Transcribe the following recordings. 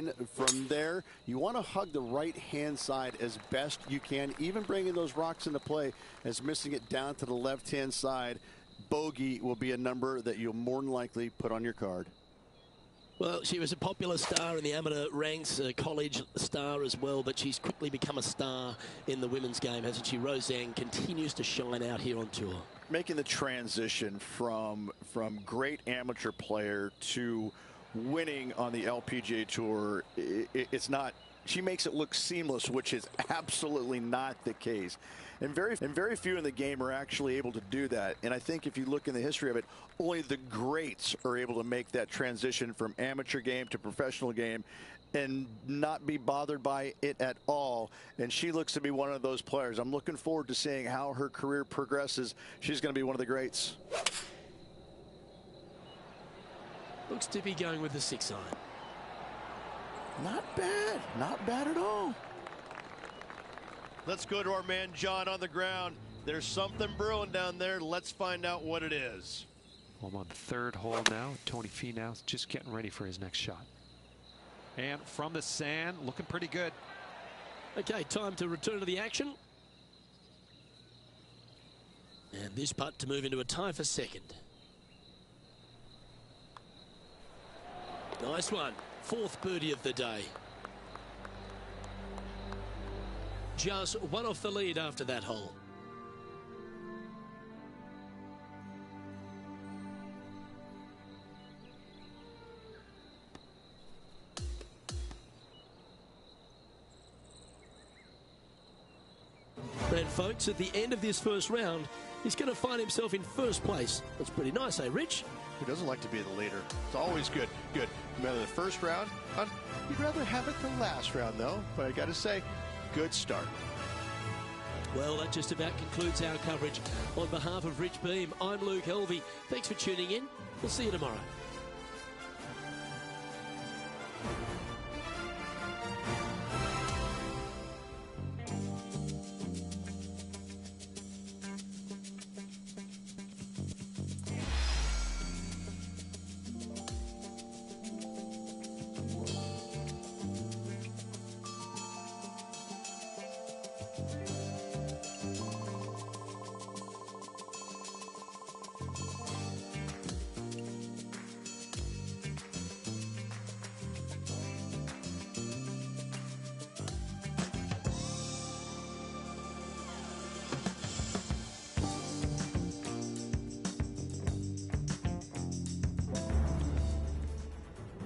then from there, you want to hug the right-hand side as best you can, even bringing those rocks into play as missing it down to the left-hand side. Bogey will be a number that you'll more than likely put on your card. Well, she was a popular star in the amateur ranks, a college star as well, but she's quickly become a star in the women's game, hasn't she? Roseanne continues to shine out here on tour. Making the transition from great amateur player to winning on the LPGA Tour, it's not. She makes it look seamless, which is absolutely not the case. And very few in the game are actually able to do that. And I think if you look in the history of it, only the greats are able to make that transition from amateur game to professional game and not be bothered by it at all. And she looks to be one of those players. I'm looking forward to seeing how her career progresses. She's going to be one of the greats. Looks to be going with the 6-iron. Not bad. Not bad at all. Let's go to our man John on the ground. There's something brewing down there. Let's find out what it is. I'm on the third hole now. Tony Finau's just getting ready for his next shot. And from the sand, looking pretty good. Okay, time to return to the action. And this putt to move into a tie for second. Nice one. Fourth birdie of the day. Just one off the lead after that hole. And folks, at the end of this first round, he's going to find himself in first place. That's pretty nice, eh, Rich? Who doesn't like to be the leader? It's always good. Good. Remember the first round? You'd rather have it the last round, though. But I got to say, good start. Well, that just about concludes our coverage. On behalf of Rich Beam, I'm Luke Helvey. Thanks for tuning in. We'll see you tomorrow.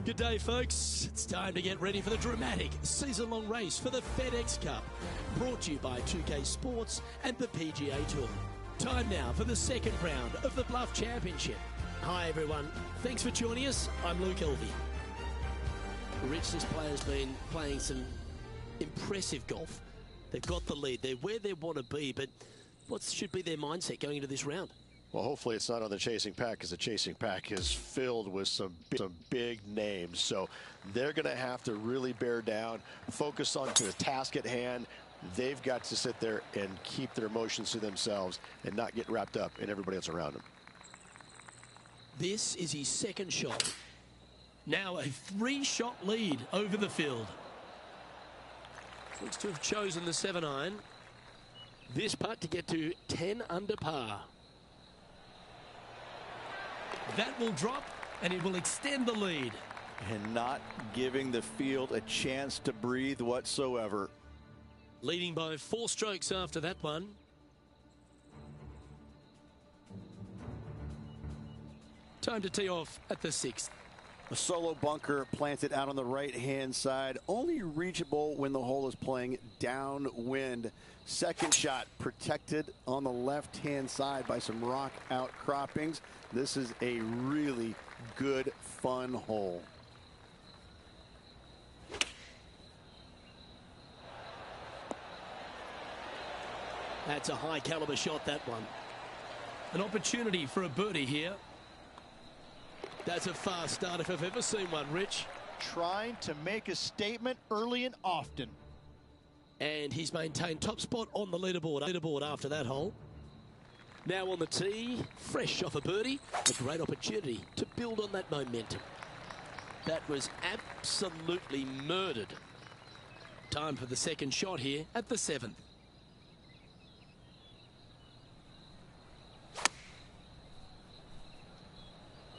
Good day, folks. It's time to get ready for the dramatic season-long race for the FedEx Cup, brought to you by 2K Sports and the PGA Tour. Time now for the second round of the Bluff Championship. Hi, everyone. Thanks for joining us. I'm Luke Helvey. Rich, this player's been playing some impressive golf. They've got the lead. They're where they want to be, but what should be their mindset going into this round? Well, hopefully it's not on the chasing pack, because the chasing pack is filled with some big names. So they're going to have to really bear down, focus on the task at hand. They've got to sit there and keep their emotions to themselves and not get wrapped up in everybody else around them. This is his second shot. Now a 3-shot lead over the field. Looks to have chosen the 7-iron. This putt to get to 10 under par. That will drop, and it will extend the lead. And not giving the field a chance to breathe whatsoever. Leading by 4 strokes after that one. Time to tee off at the 6th. A solo bunker planted out on the right-hand side, only reachable when the hole is playing downwind. Second shot protected on the left-hand side by some rock outcroppings. This is a really good, fun hole. That's a high-caliber shot, that one. An opportunity for a birdie here. That's a fast start if I've ever seen one, Rich. Trying to make a statement early and often. And he's maintained top spot on the leaderboard after that hole. Now on the tee, fresh off a birdie, a great opportunity to build on that momentum. That was absolutely murdered. Time for the second shot here at the 7th.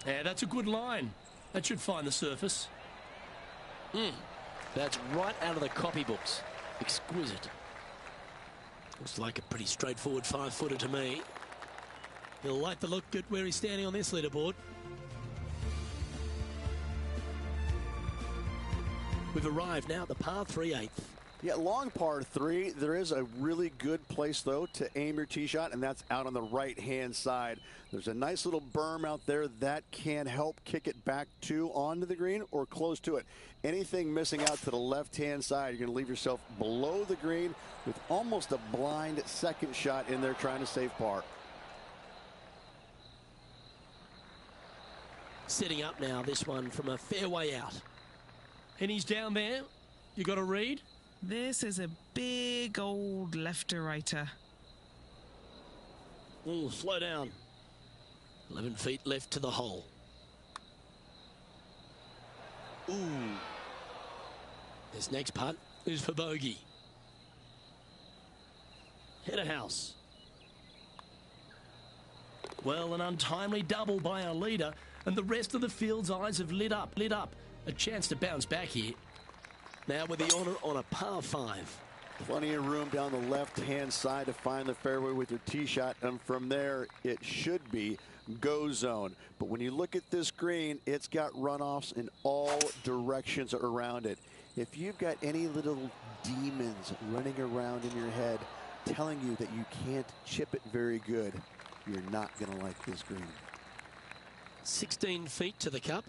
Yeah, that's a good line. That should find the surface. That's right out of the copybooks. Exquisite. Looks like a pretty straightforward 5-footer to me. He'll like the look at where he's standing on this leaderboard. We've arrived now at the par 3/8. Yeah, long par 3. There is a really good place, though, to aim your tee shot, and that's out on the right-hand side. There's a nice little berm out there that can help kick it back onto the green or close to it. Anything missing out to the left-hand side, you're going to leave yourself below the green with almost a blind second shot in there trying to save par. Setting up now, this one from a fairway out. And he's down there. You got to read. This is a big old left-to-righter. Ooh, slow down. 11 feet left to the hole. Ooh. This next putt is for bogey. Header house. Well, an untimely double by our leader, and the rest of the field's eyes have lit up. A chance to bounce back here. Now with the honour on a par 5. Plenty of room down the left-hand side to find the fairway with your tee shot, and from there it should be go zone. But when you look at this green, it's got runoffs in all directions around it. If you've got any little demons running around in your head telling you that you can't chip it very good, you're not going to like this green. 16 feet to the cup.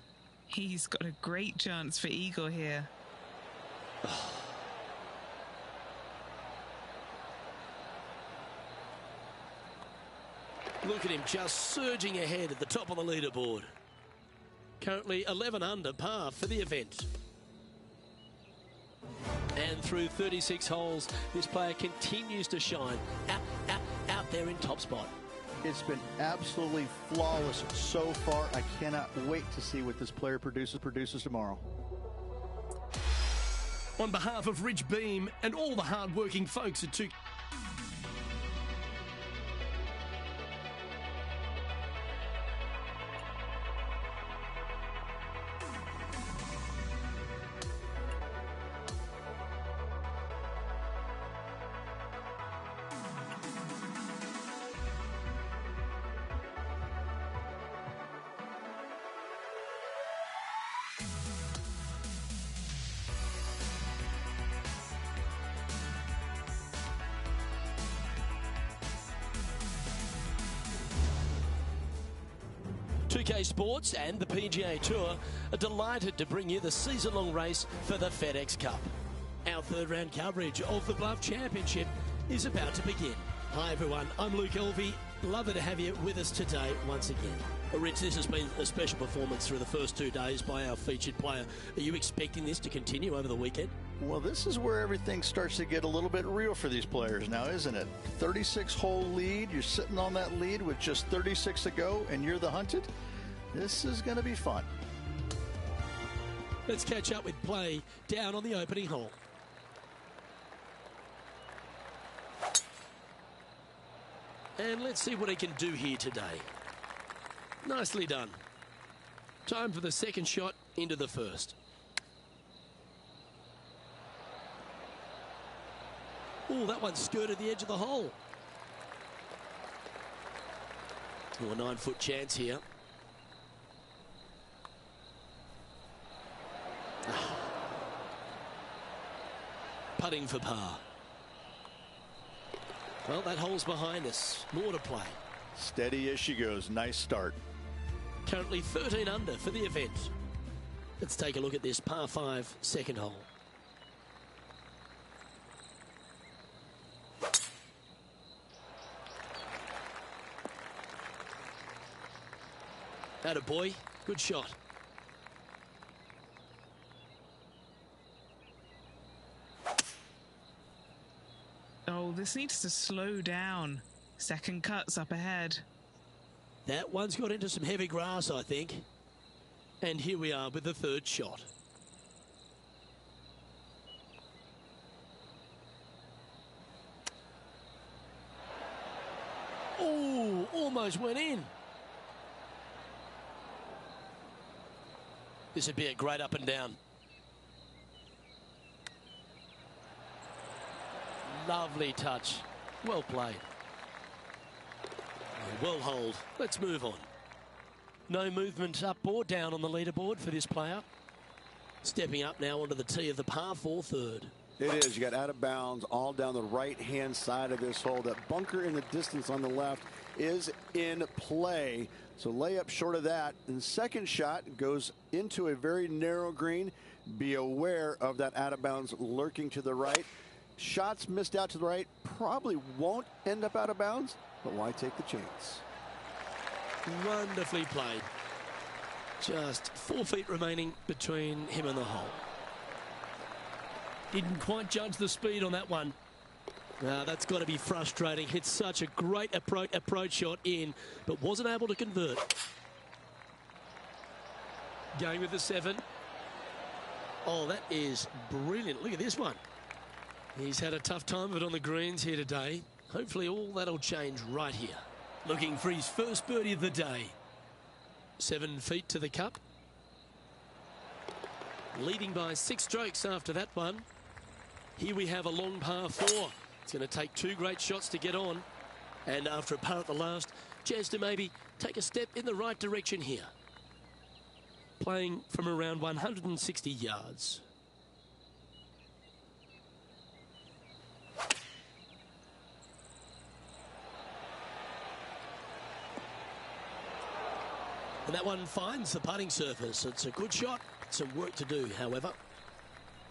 He's got a great chance for eagle here. Look at him just surging ahead at the top of the leaderboard. Currently 11 under par for the event. And through 36 holes, this player continues to shine out there in top spot. It's been absolutely flawless so far. I cannot wait to see what this player produces tomorrow. On behalf of Rich Beam and all the hard-working folks at 2K. Sports and the PGA Tour are delighted to bring you the season-long race for the FedEx Cup. Our third round coverage of the Bluff Championship is about to begin. Hi everyone, I'm Luke Elvey. Lovely to have you with us today once again. Rich, this has been a special performance through the first 2 days by our featured player. Are you expecting this to continue over the weekend? Well, this is where everything starts to get a little bit real for these players now, isn't it? 36-hole lead, you're sitting on that lead with just 36 to go, and you're the hunted? This is going to be fun. Let's catch up with play down on the opening hole. And let's see what he can do here today. Nicely done. Time for the second shot into the first. Oh, that one skirted the edge of the hole. Oh, a 9-foot chance here. Putting for par. Well, that hole's behind us. More to play. Steady as she goes. Nice start. Currently 13 under for the event. Let's take a look at this par 5 second hole. Attaboy. Good shot. Oh, this needs to slow down. Second cut's up ahead. That one's got into some heavy grass, I think. And here we are with the third shot. Oh, almost went in. This would be a great up and down. Lovely touch. Well played. Well hold. Let's move on. No movement up or down on the leaderboard for this player. Stepping up now onto the tee of the par 4 third. It is. You got out of bounds all down the right-hand side of this hole. That bunker in the distance on the left is in play. So layup short of that. And second shot goes into a very narrow green. Be aware of that out of bounds lurking to the right. Shots missed out to the right probably won't end up out of bounds, but why take the chance? Wonderfully played. Just 4 feet remaining between him and the hole. Didn't quite judge the speed on that one. That's got to be frustrating. Hit such a great approach shot in, but wasn't able to convert. Going with the 7. Oh, that is brilliant. Look at this one. He's had a tough time of it on the greens here today. Hopefully all that'll change right here. Looking for his first birdie of the day. 7 feet to the cup. Leading by 6 strokes after that one. Here we have a long par 4. It's going to take 2 great shots to get on. And after a par at the last, chance to maybe take a step in the right direction here. Playing from around 160 yards. And that one finds the putting surface. It's a good shot. Some work to do, however.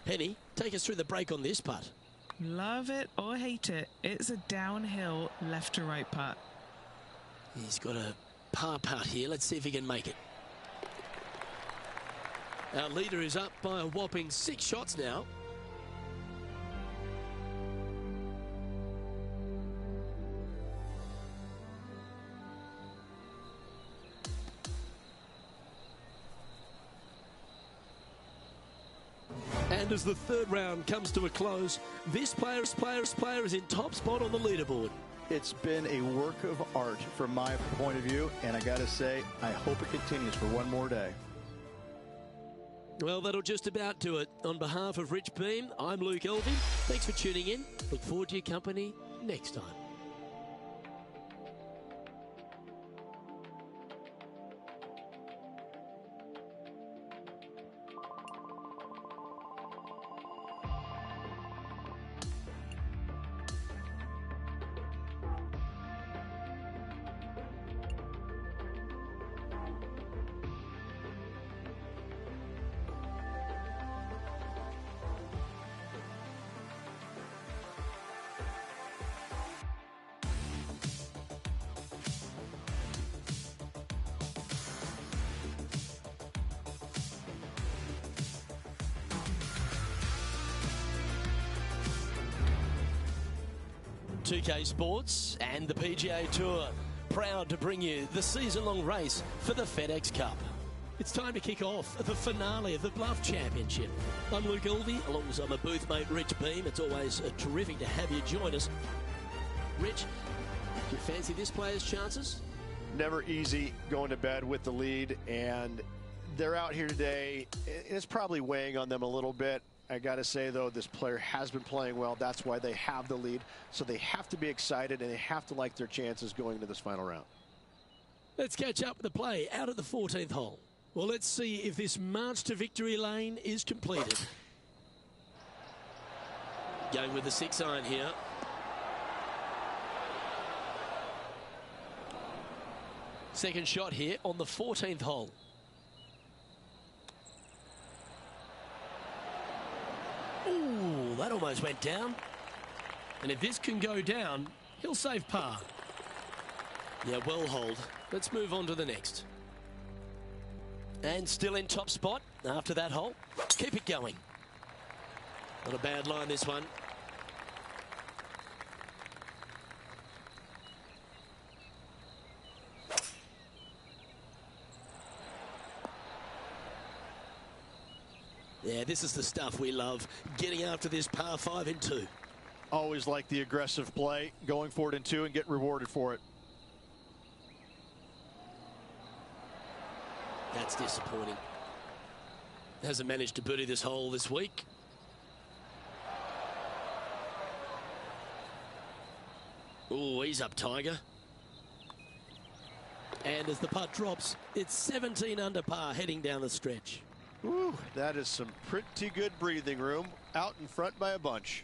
Penny, take us through the break on this putt. Love it or hate it, it's a downhill left to right putt. He's got a par putt here. Let's see if he can make it. Our leader is up by a whopping 6 shots now. And as the third round comes to a close, this player is in top spot on the leaderboard. It's been a work of art from my point of view, and I got to say, I hope it continues for one more day. Well, that'll just about do it. On behalf of Rich Beam, I'm Luke Elvin. Thanks for tuning in. Look forward to your company next time. UK Sports and the PGA Tour, proud to bring you the season-long race for the FedEx Cup. It's time to kick off the finale of the Bluff Championship. I'm Luke Elvey, alongside my booth mate Rich Beam. It's always terrific to have you join us. Rich, do you fancy this player's chances? Never easy going to bed with the lead, and they're out here today. It's probably weighing on them a little bit. I got to say, though, this player has been playing well. That's why they have the lead. So they have to be excited, and they have to like their chances going into this final round. Let's catch up with the play out at the 14th hole. Well, let's see if this march to victory lane is completed. Going with the 6-iron here. Second shot here on the 14th hole. Ooh, that almost went down. And if this can go down, he'll save par. Yeah, well hold. Let's move on to the next. And still in top spot after that hole. Keep it going. Not a bad line, this one. Yeah, this is the stuff we love, getting after this par 5 in 2. Always like the aggressive play, going for it in 2 and get rewarded for it. That's disappointing. Hasn't managed to birdie this hole this week. Oh, he's up, Tiger. And as the putt drops, it's 17 under par heading down the stretch. Ooh, that is some pretty good breathing room out in front by a bunch.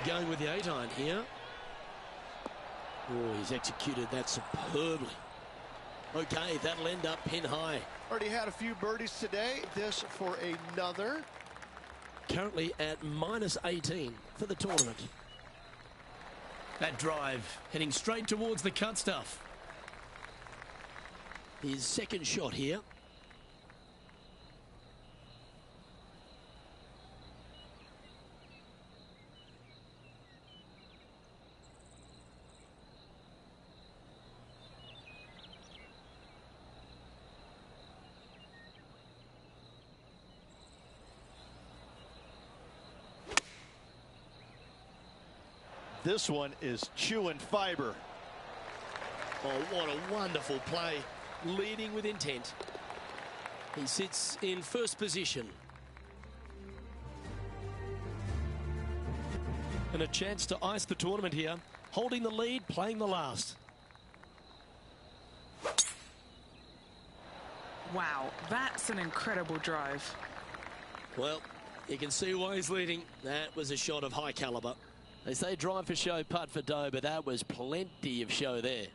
Going with the 8-iron here. Oh, he's executed that superbly. Okay, that'll end up pin high. Already had a few birdies today. This for another. Currently at -18 for the tournament. That drive heading straight towards the cut stuff. His second shot here. This one is chewing fiber. Oh, what a wonderful play. Leading with intent. He sits in first position. And a chance to ice the tournament here. Holding the lead, playing the last. Wow, that's an incredible drive. Well, you can see why he's leading. That was a shot of high caliber. They say drive for show, putt for dough, but that was plenty of show there.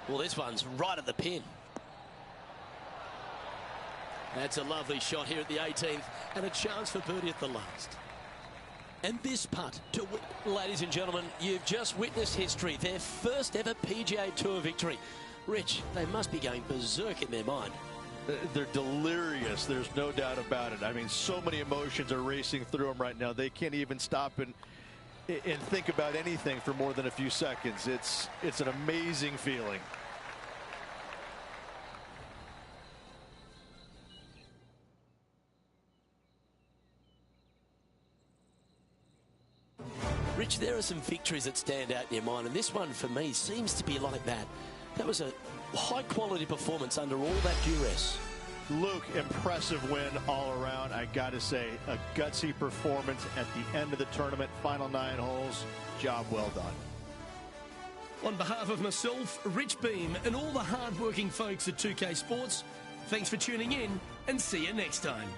Well, this one's right at the pin. That's a lovely shot here at the 18th, and a chance for birdie at the last. And this putt, ladies and gentlemen, you've just witnessed history, their first ever PGA Tour victory. Rich, they must be going berserk in their mind. They're delirious. There's no doubt about it. I mean, so many emotions are racing through them right now. They can't even stop and think about anything for more than a few seconds. It's an amazing feeling. Rich, there are some victories that stand out in your mind, and this one for me seems to be like that. That was a high-quality performance under all that duress. Luke, impressive win all around. I got to say, a gutsy performance at the end of the tournament. Final 9 holes. Job well done. On behalf of myself, Rich Beam, and all the hard-working folks at 2K Sports, thanks for tuning in, and see you next time.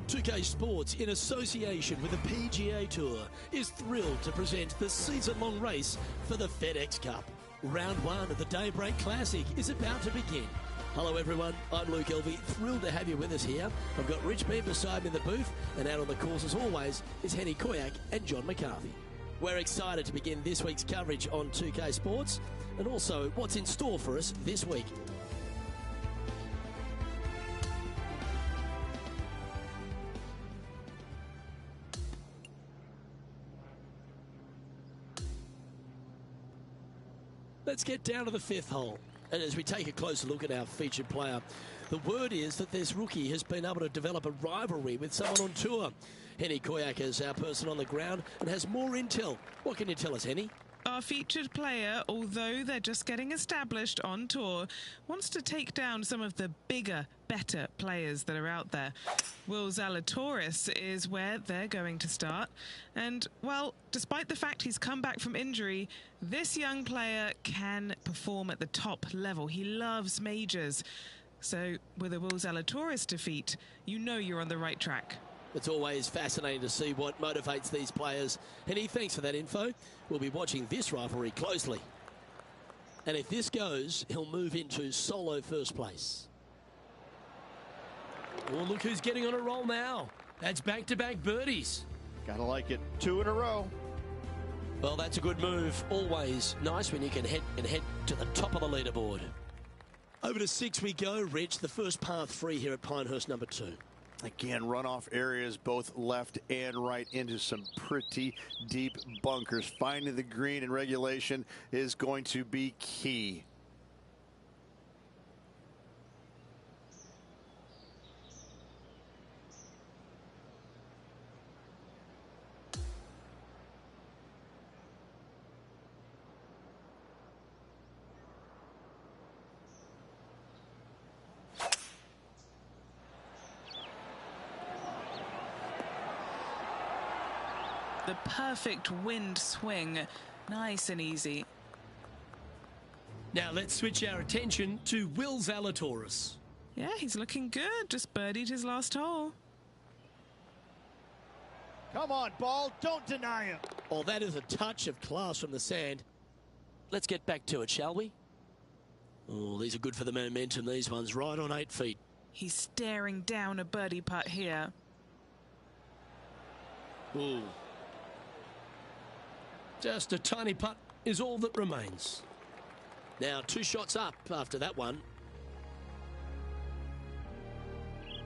2K Sports, in association with the PGA Tour, is thrilled to present the season-long race for the FedEx Cup. Round 1 of the Daybreak Classic is about to begin. Hello everyone, I'm Luke Elvey, thrilled to have you with us here. I've got Rich Beam beside me in the booth, and out on the course as always is Henny Koyak and John McCarthy. We're excited to begin this week's coverage on 2K Sports, and also what's in store for us this week. Let's get down to the 5th hole. And as we take a closer look at our featured player, the word is that this rookie has been able to develop a rivalry with someone on tour. Henny Koyak is our person on the ground and has more intel. What can you tell us, Henny? Our featured player, although they're just getting established on tour, wants to take down some of the bigger, better players that are out there. Will Zalatoris is where they're going to start. And, well, despite the fact he's come back from injury, this young player can perform at the top level. He loves majors. So, with a Will Zalatoris defeat, you know you're on the right track. It's always fascinating to see what motivates these players. Henny, thanks for that info. We'll be watching this rivalry closely. And if this goes, he'll move into solo first place. Oh, look who's getting on a roll now. That's back-to-back birdies. Gotta like it. 2 in a row. Well, that's a good move. Always nice when you can head to the top of the leaderboard. Over to 6 we go, Rich. The first par 3 here at Pinehurst number 2. Again, runoff areas both left and right into some pretty deep bunkers. Finding the green in regulation is going to be key. The perfect wind swing, nice and easy. Now let's switch our attention to Will Zalatoris. Yeah, he's looking good, just birdied his last hole. Come on, ball, don't deny him. Oh, that is a touch of class from the sand. Let's get back to it, shall we? Oh, these are good for the momentum, these ones, right on 8 feet. He's staring down a birdie putt here. Ooh. Just a tiny putt is all that remains. Now 2 shots up after that one.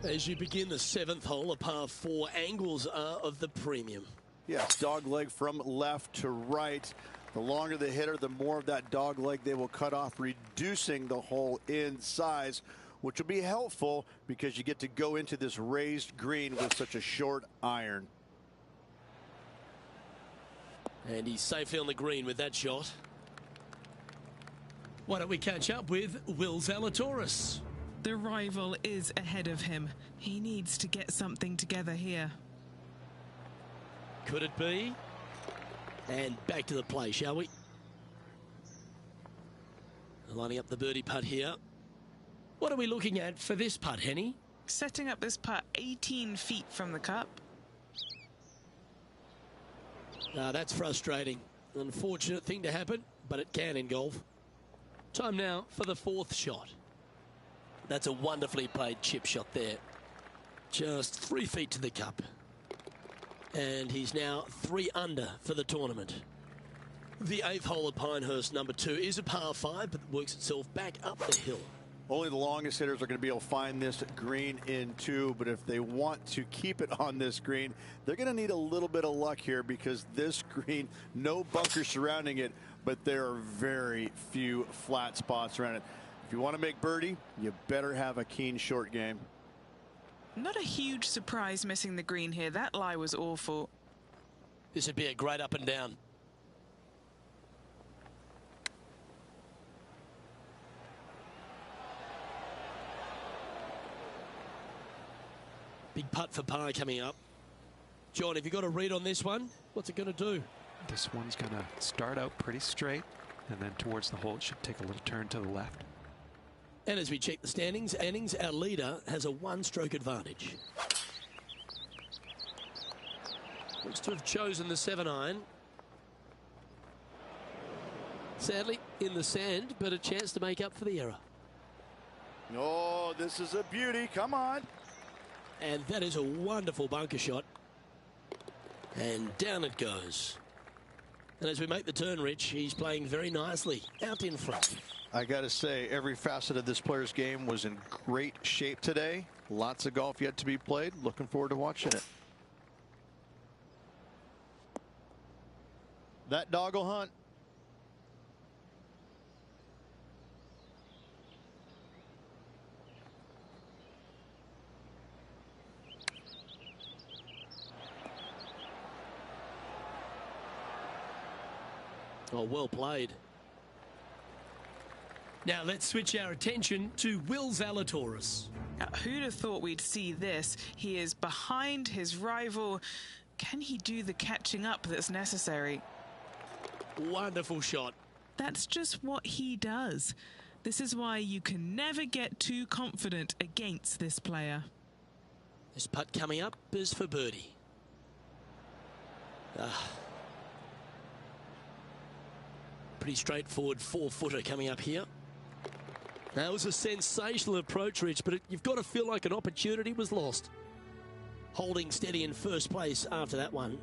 As you begin the 7th hole, a par 4, angles are of the premium. Yes, dog leg from left to right. The longer the hitter, the more of that dog leg they will cut off, reducing the hole in size, which will be helpful because you get to go into this raised green with such a short iron. And he's safely on the green with that shot. Why don't we catch up with Will Zalatoris? The rival is ahead of him. He needs to get something together here. Could it be? And back to the play, shall we? Lining up the birdie putt here. What are we looking at for this putt, Henny? Setting up this putt 18 feet from the cup. That's frustrating. Unfortunate thing to happen, but it can in golf. Time now for the 4th shot. That's a wonderfully played chip shot there. Just 3 feet to the cup. And he's now 3 under for the tournament. The 8th hole at Pinehurst number 2 is a par 5, but works itself back up the hill. Only the longest hitters are going to be able to find this green in 2, but if they want to keep it on this green, they're going to need a little bit of luck here because this green, no bunkers surrounding it, but there are very few flat spots around it. If you want to make birdie, you better have a keen short game. Not a huge surprise missing the green here. That lie was awful. This would be a great up and down. Big putt for par coming up. John, have you got a read on this one? What's it going to do? This one's going to start out pretty straight, and then towards the hole, it should take a little turn to the left. And as we check the standings, our leader has a 1-stroke advantage. Looks to have chosen the 7-iron. Sadly, in the sand, but a chance to make up for the error. Oh, this is a beauty. Come on. And that is a wonderful bunker shot. And down it goes. And as we make the turn, Rich, he's playing very nicely out in front. I got to say, every facet of this player's game was in great shape today. Lots of golf yet to be played. Looking forward to watching it. That dog will hunt. Oh, well played. Now let's switch our attention to Will Zalatoris. Now, who'd have thought we'd see this? He is behind his rival. Can he do the catching up that's necessary? Wonderful shot. That's just what he does. This is why you can never get too confident against this player. This putt coming up is for birdie. Pretty straightforward 4-footer coming up here. That was a sensational approach, Rich, but you've got to feel like an opportunity was lost. Holding steady in first place after that one.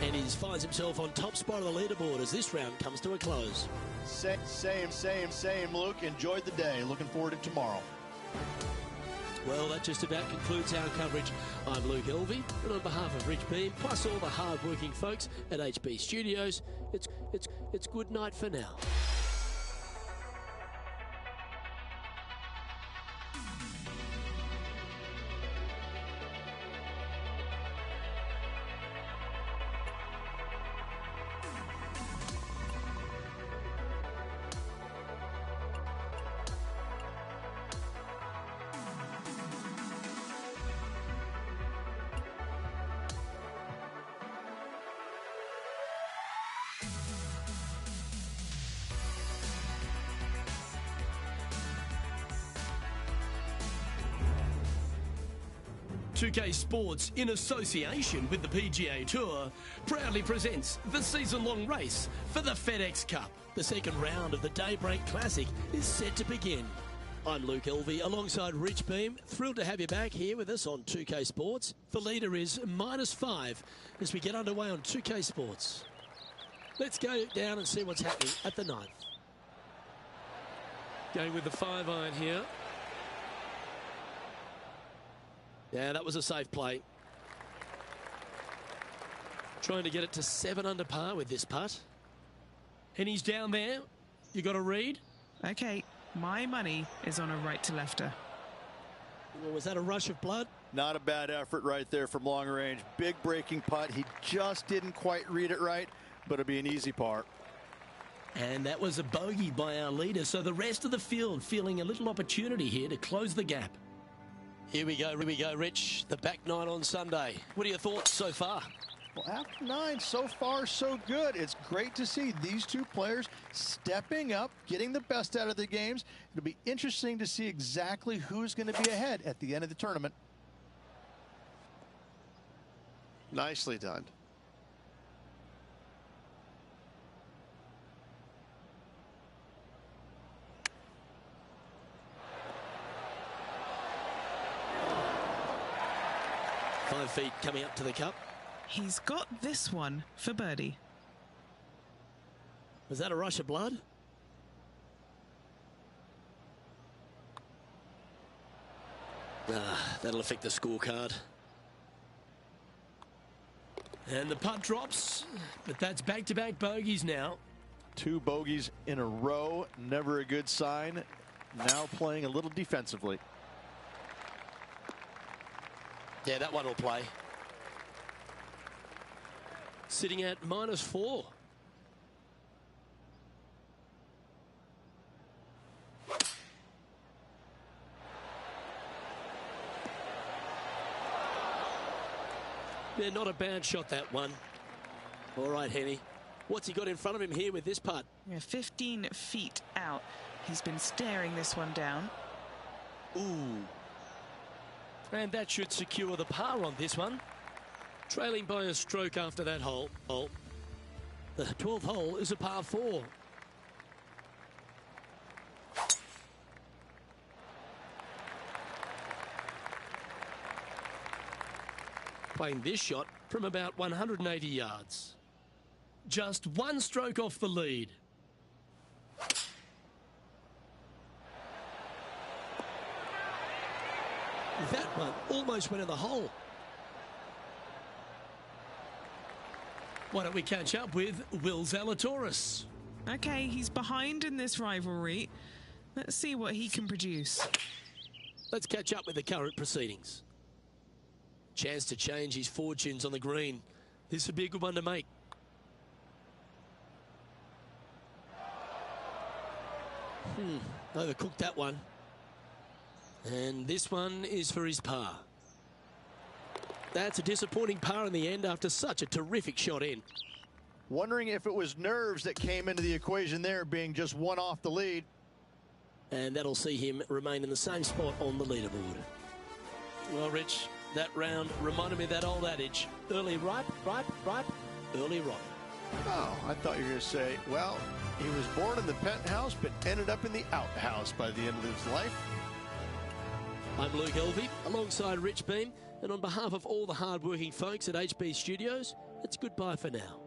And he finds himself on top spot of the leaderboard as this round comes to a close. Same, Luke. Enjoyed the day. Looking forward to tomorrow. Well, that just about concludes our coverage. I'm Luke Elvey, and on behalf of Rich Beam, plus all the hard-working folks at HB Studios, it's good night for now. .2K Sports, in association with the PGA Tour, proudly presents the season-long race for the FedEx Cup. The second round of the Daybreak Classic is set to begin. I'm Luke Elvey alongside Rich Beam. Thrilled to have you back here with us on 2K Sports. The leader is -5 as we get underway on 2K Sports. Let's go down and see what's happening at the 9th. Going with the 5-iron here. Yeah, that was a safe play. Trying to get it to 7 under par with this putt. And he's down there. You got to read. Okay, my money is on a right-to-lefter. Well, was that a rush of blood? Not a bad effort right there from long range. Big breaking putt. He just didn't quite read it right, but it'll be an easy par. And that was a bogey by our leader. So the rest of the field feeling a little opportunity here to close the gap. Here we go, Rich. The back nine on Sunday. What are your thoughts so far? Well, after 9, so far, so good. It's great to see these two players stepping up, getting the best out of the games. It'll be interesting to see exactly who's going to be ahead at the end of the tournament. Nicely done. Five feet coming up to the cup. He's got this one for birdie. Was that a rush of blood? That'll affect the scorecard. And the putt drops, but that's back-to-back bogeys now. 2 bogeys in a row, never a good sign. Now playing a little defensively. Yeah, that one will play. Sitting at -4. Yeah, not a bad shot, that one. All right, Henny. What's he got in front of him here with this putt? Yeah, 15 feet out. He's been staring this one down. Ooh. And that should secure the par on this one. Trailing by a stroke after that hole. The 12th hole is a par 4. Playing this shot from about 180 yards. Just one stroke off the lead. That one almost went in the hole. Why don't we catch up with Will Zalatoris? Okay, he's behind in this rivalry. Let's see what he can produce. Let's catch up with the current proceedings. Chance to change his fortunes on the green. This would be a good one to make. Overcooked that one. And this one is for his par. That's a disappointing par in the end after such a terrific shot in. Wondering if it was nerves that came into the equation there, being just one off the lead. And that'll see him remain in the same spot on the leaderboard. Well, Rich, that round reminded me of that old adage. Early ripe, early rotten. Oh, I thought you were going to say, well, he was born in the penthouse but ended up in the outhouse by the end of his life. I'm Luke Elvey, alongside Rich Beam, and on behalf of all the hard-working folks at HB Studios, it's goodbye for now.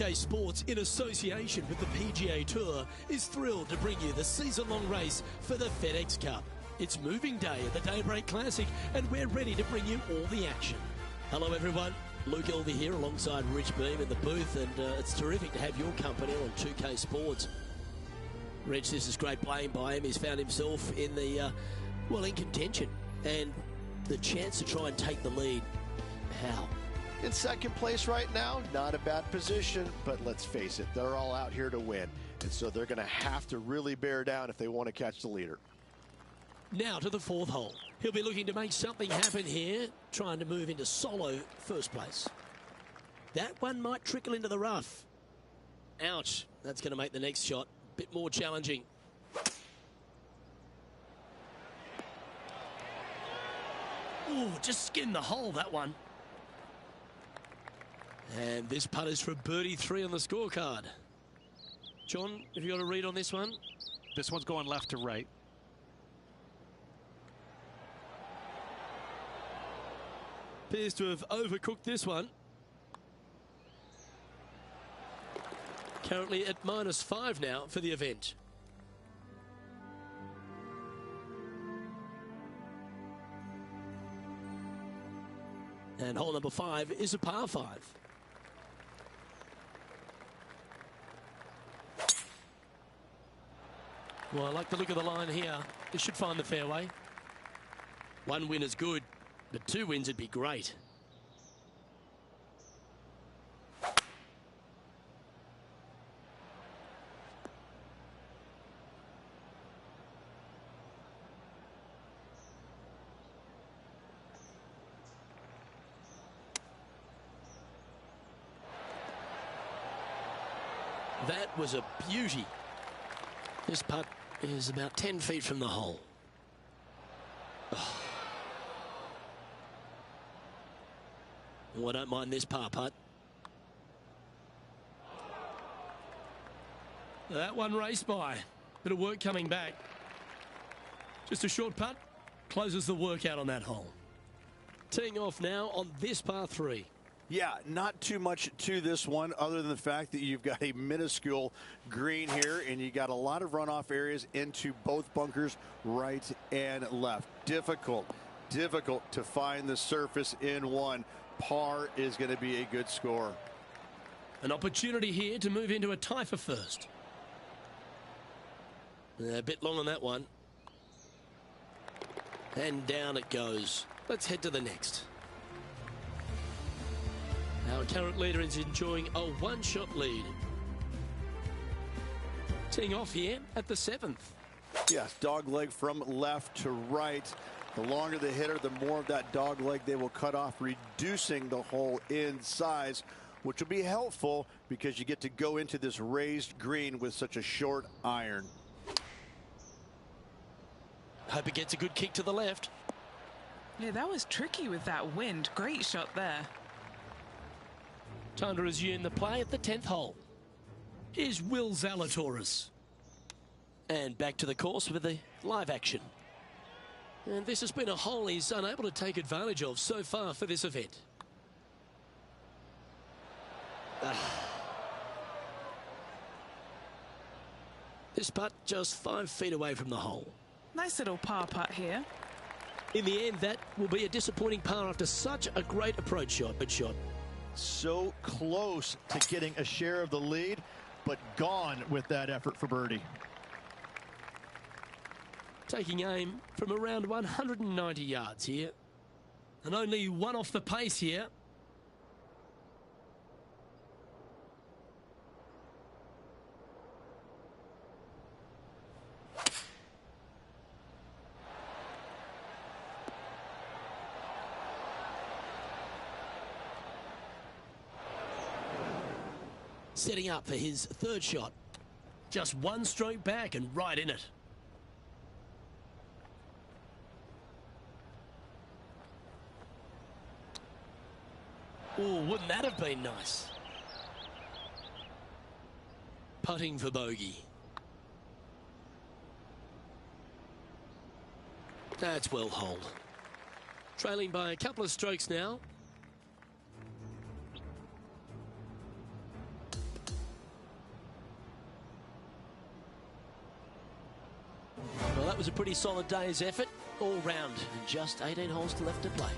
2K Sports, in association with the PGA Tour, is thrilled to bring you the season-long race for the FedEx Cup. It's moving day at the Daybreak Classic, and we're ready to bring you all the action. Hello, everyone. Luke Elvey here alongside Rich Beam in the booth, and it's terrific to have your company on 2K Sports. Rich, this is great playing by him. He's found himself in the, in contention, and the chance to try and take the lead. How? In second place right now, not a bad position, but let's face it, they're all out here to win. And so they're going to have to really bear down if they want to catch the leader. Now to the fourth hole. He'll be looking to make something happen here, trying to move into solo first place. That one might trickle into the rough. Ouch. That's going to make the next shot a bit more challenging. Ooh, just skinned the hole, that one. And this putt is for birdie 3 on the scorecard. John, have you got a read on this one? This one's going left to right. Appears to have overcooked this one. Currently at -5 now for the event. And hole number 5 is a par 5. Well, I like the look of the line here. This should find the fairway. 1 win is good, but 2 wins would be great. That was a beauty. This putt is about 10 feet from the hole. Oh. Oh, I don't mind this par putt. That one raced by. Bit of work coming back. Just a short putt. Closes the workout on that hole. Teeing off now on this par 3. Yeah, not too much to this one other than the fact that you've got a minuscule green here and you got a lot of runoff areas into both bunkers, right and left. Difficult to find the surface in one. Par is going to be a good score. An opportunity here to move into a tie for first. A bit long on that one. And down it goes. Let's head to the next. Our current leader is enjoying a 1-shot lead. Teeing off here at the 7th. Yes, dog leg from left to right. The longer the hitter, the more of that dog leg they will cut off, reducing the hole in size, which will be helpful because you get to go into this raised green with such a short iron. Hope it gets a good kick to the left. Yeah, that was tricky with that wind. Great shot there. Time to resume the play at the 10th hole. Here's Will Zalatoris. And back to the course with the live action. And this has been a hole he's unable to take advantage of so far for this event. This putt just 5 feet away from the hole. Nice little par putt here. In the end, that will be a disappointing par after such a great approach shot. Good shot. So close to getting a share of the lead, but gone with that effort for birdie. Taking aim from around 190 yards here. And only one off the pace here. Setting up for his 3rd shot. Just 1 stroke back and right in it. Oh, wouldn't that have been nice? Putting for bogey. That's well holed. Trailing by a couple of strokes now. that was a pretty solid day's effort all round, and just 18 holes left to play.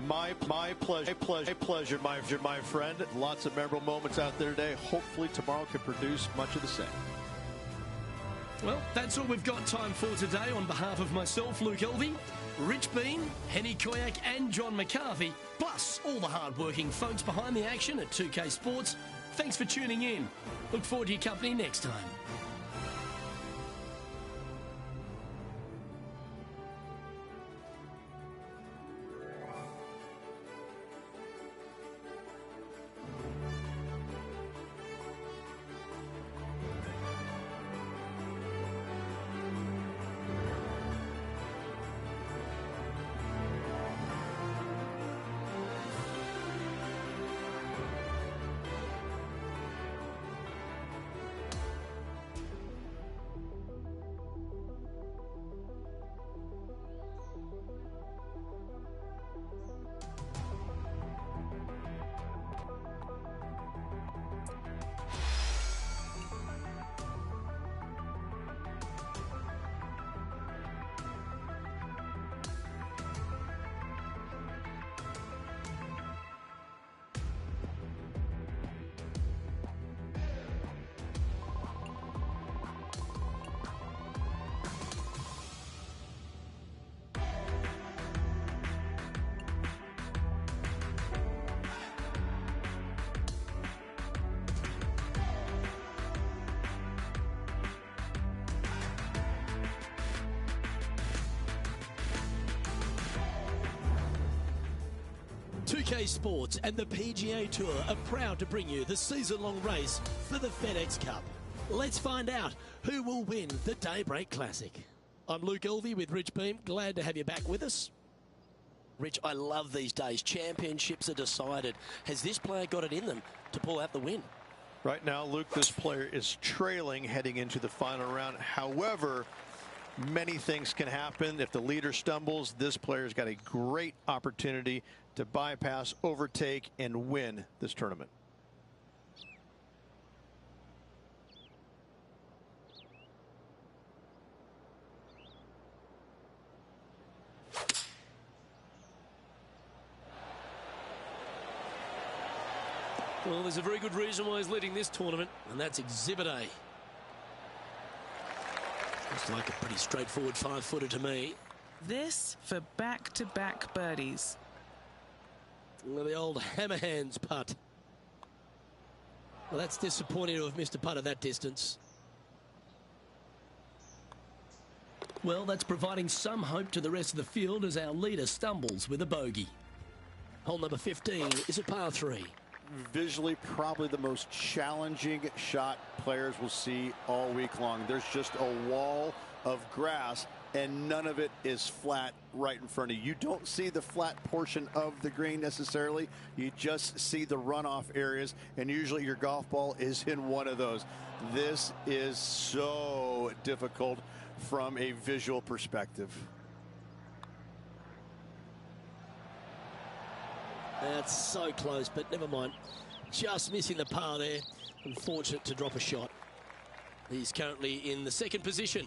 My pleasure, my friend. Lots of memorable moments out there today. Hopefully tomorrow can produce much of the same. Well, that's all we've got time for today. On behalf of myself, Luke Elvey, Rich Bean, Henny Koyak and John McCarthy, plus all the hard-working folks behind the action at 2K Sports, thanks for tuning in. Look forward to your company next time. Sports and the PGA Tour are proud to bring you the season-long race for the FedEx Cup. Let's find out who will win the Daybreak Classic. I'm Luke Elvey with Rich Beam. Glad to have you back with us. Rich, I love these days. Championships are decided. Has this player got it in them to pull out the win? Right now, Luke, this player is trailing heading into the final round. However, many things can happen. If the leader stumbles, this player's got a great opportunity to bypass, overtake, and win this tournament. Well, there's a very good reason why he's leading this tournament, and that's Exhibit A. Looks like a pretty straightforward 5-footer to me. This for back-to-back birdies. Well, the old hammer hands putt. Well, that's disappointing to have missed a putt at that distance. Well, that's providing some hope to the rest of the field as our leader stumbles with a bogey. Hole number 15 is a par 3. Visually, probably the most challenging shot players will see all week long. There's just a wall of grass, and none of it is flat right in front of you. You don't see the flat portion of the green necessarily. You just see the runoff areas, and usually your golf ball is in one of those. This is so difficult from a visual perspective. That's so close, but never mind. Just missing the par there. Unfortunate to drop a shot. He's currently in the second position.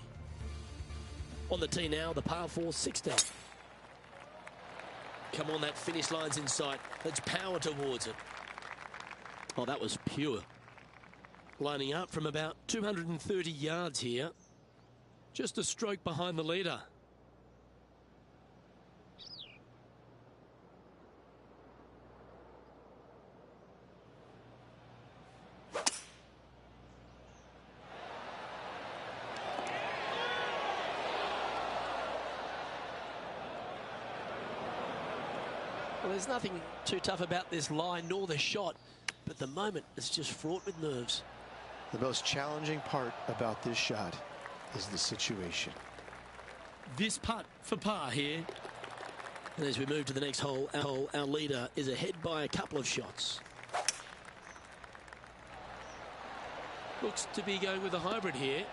On the tee now, the par 4 16. Come on, that finish line's in sight. Let's power towards it. Oh, that was pure. Lining up from about 230 yards here. Just a stroke behind the leader. Well, there's nothing too tough about this line nor the shot, but the moment is just fraught with nerves. The most challenging part about this shot is the situation. This putt for par here. And as we move to the next hole, our leader is ahead by a couple of shots. Looks to be going with a hybrid here.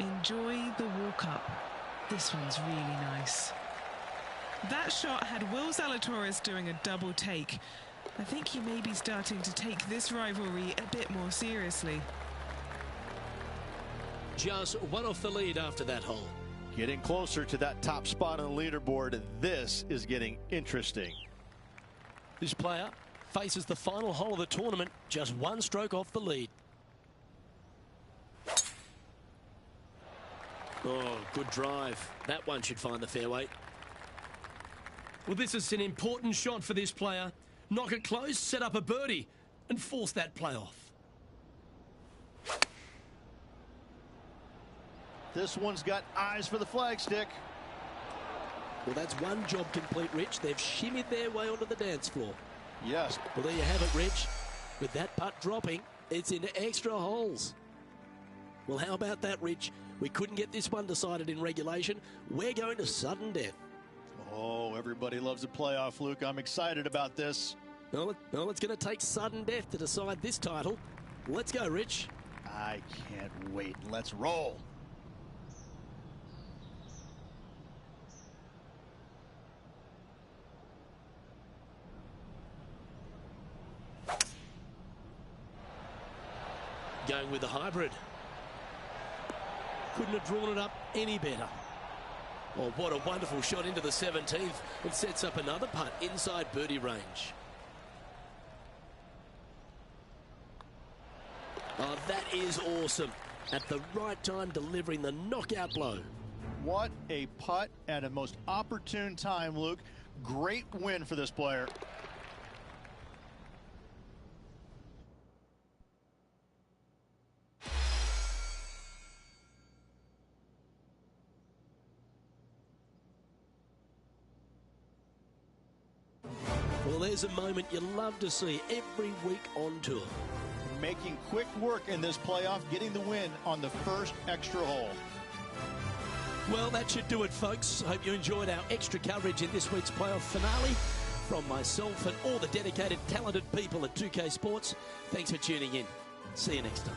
Enjoy the walk-up. This one's really nice. That shot had Will Zalatoris doing a double take. I think he may be starting to take this rivalry a bit more seriously. just one off the lead after that hole. Getting closer to that top spot on the leaderboard. This is getting interesting. This player faces the final hole of the tournament, just one stroke off the lead. Oh, good drive. That one should find the fairway. Well, this is an important shot for this player. Knock it close, set up a birdie, and force that play off. This one's got eyes for the flagstick. Well, that's one job complete, Rich. They've shimmied their way onto the dance floor. Yes. Well, there you have it, Rich. With that putt dropping, it's into extra holes. Well, how about that, Rich? We couldn't get this one decided in regulation. We're going to sudden death. Oh, everybody loves a playoff, Luke. I'm excited about this. Well, it's going to take sudden death to decide this title. Let's go, Rich. I can't wait. Let's roll. Going with the hybrid. Couldn't have drawn it up any better. Oh, what a wonderful shot into the 17th. It sets up another putt inside birdie range. Oh, that is awesome. At the right time, delivering the knockout blow. What a putt at a most opportune time, Luke. Great win for this player. Well, there's a moment you love to see every week on tour. Making quick work in this playoff, getting the win on the first extra hole. Well, that should do it, folks. Hope you enjoyed our extra coverage in this week's playoff finale. From myself and all the dedicated, talented people at 2K Sports, thanks for tuning in. See you next time.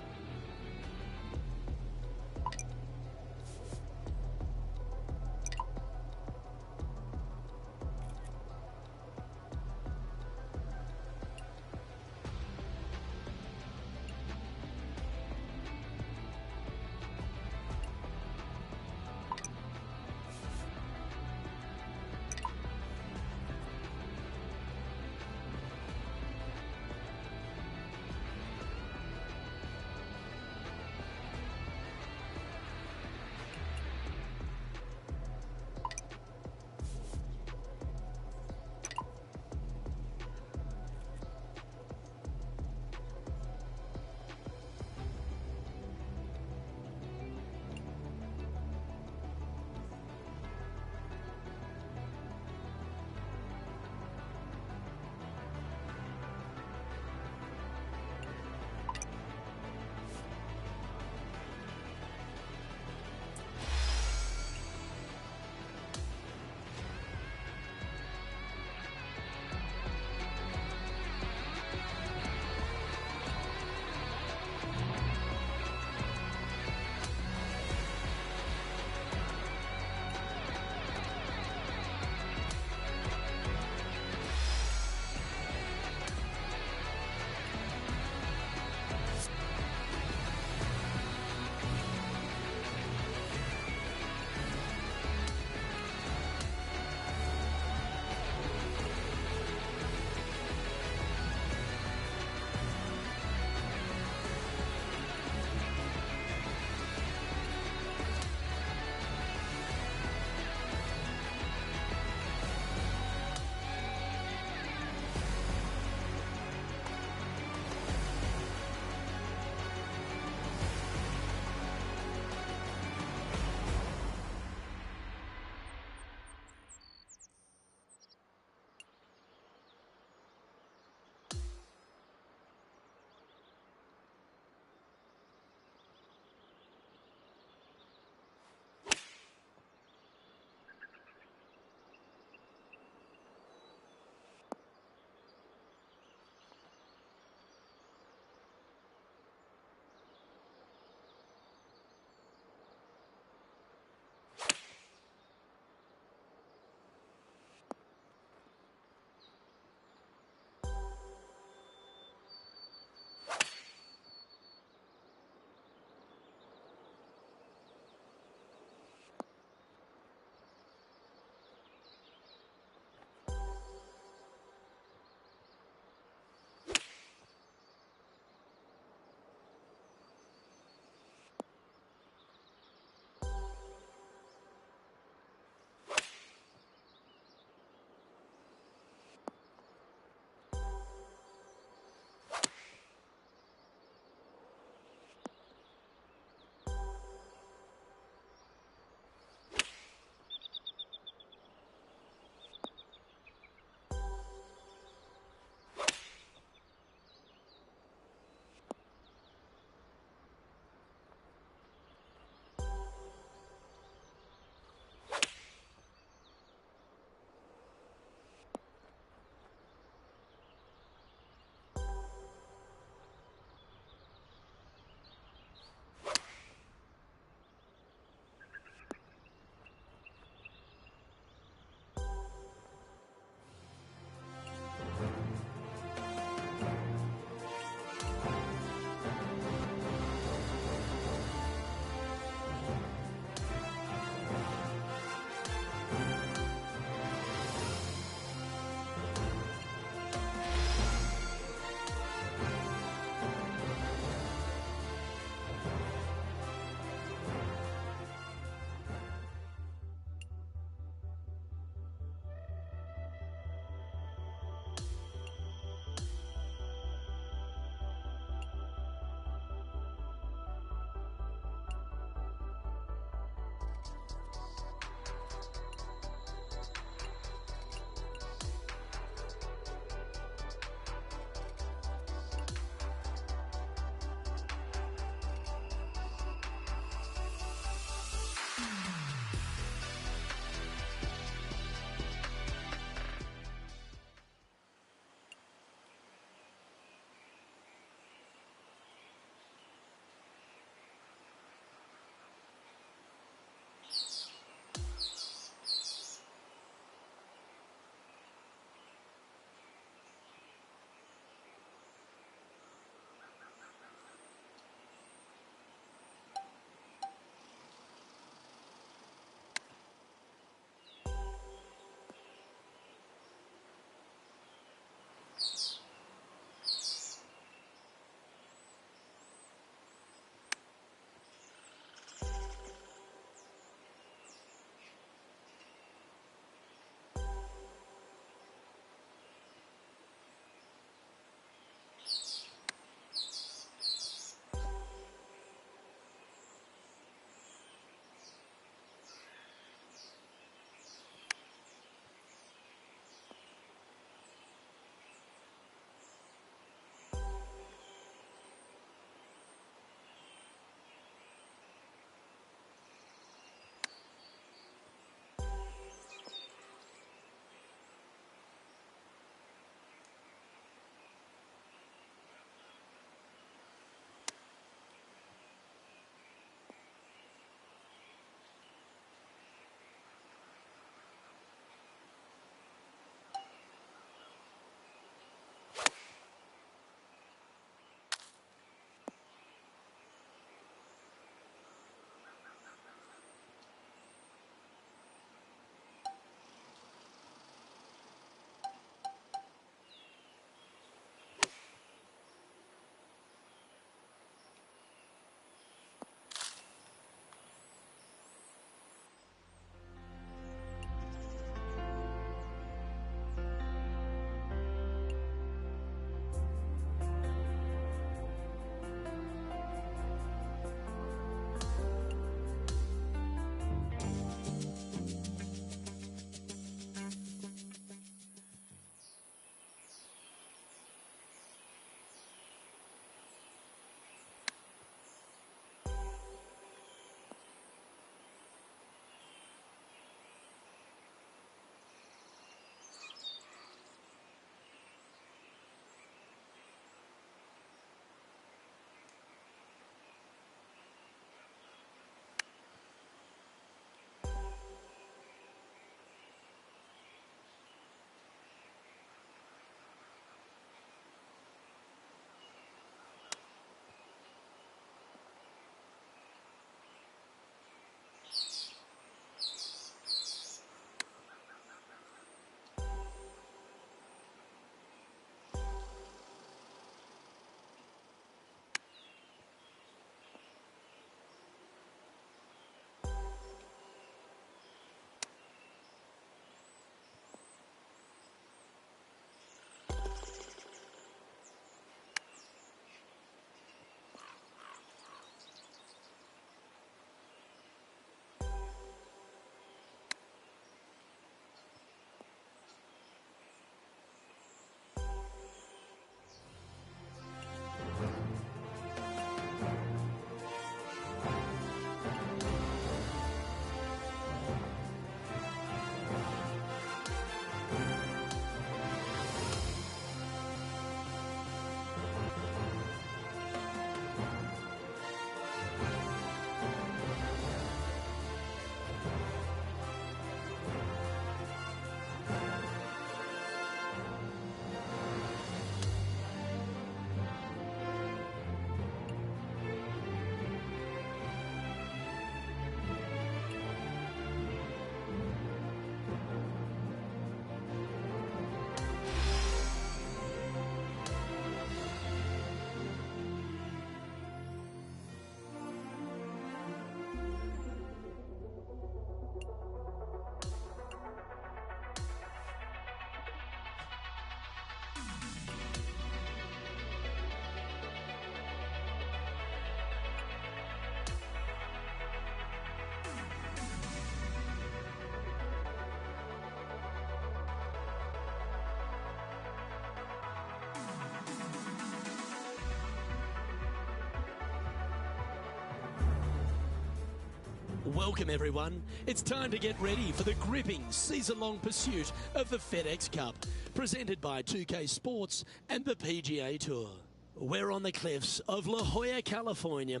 Welcome everyone. It's time to get ready for the gripping season-long pursuit of the FedEx Cup, presented by 2K Sports and the PGA Tour. We're on the cliffs of La Jolla, California,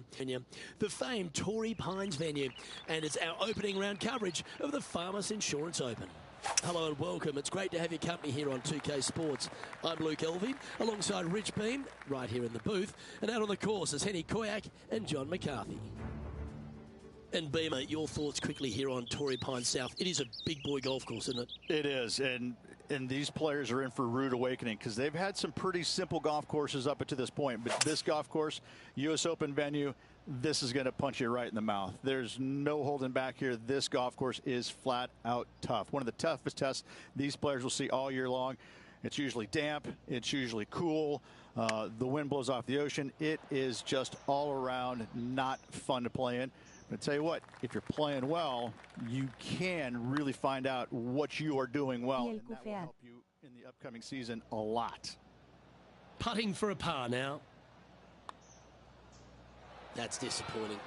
the famed Torrey Pines venue, and it's our opening round coverage of the Farmers Insurance Open. Hello and welcome. It's great to have your company here on 2K Sports. I'm Luke Elvey, alongside Rich Beam, right here in the booth, and out on the course is Henny Koyak and John McCarthy. And Beamer, your thoughts quickly here on Torrey Pines South. It is a big boy golf course, isn't it? It is, and these players are in for a rude awakening because they've had some pretty simple golf courses up to this point. But this golf course, U.S. Open venue, this is going to punch you right in the mouth. There's no holding back here. This golf course is flat out tough. One of the toughest tests these players will see all year long. It's usually damp. It's usually cool. The wind blows off the ocean. It is just all around not fun to play in. But I tell you what, if you're playing well, you can really find out what you are doing well, and that will help you in the upcoming season a lot. Putting for a par now. That's disappointing.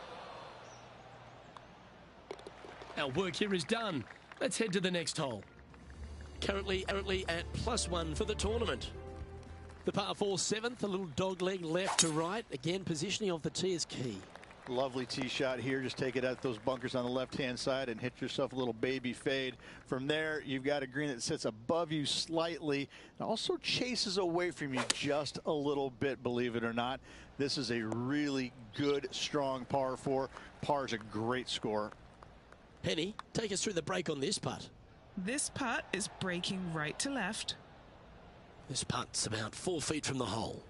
Our work here is done. Let's head to the next hole. Currently at +1 for the tournament. The par 4 7th, a little dog leg left to right. Again, positioning of the tee is key. Lovely tee shot here. Just take it out those bunkers on the left-hand side and hit yourself a little baby fade. From there, you've got a green that sits above you slightly and also chases away from you just a little bit, believe it or not. This is a really good, strong par 4. Par is a great score. Henny, take us through the break on this putt. This putt is breaking right to left. This putt's about 4 feet from the hole.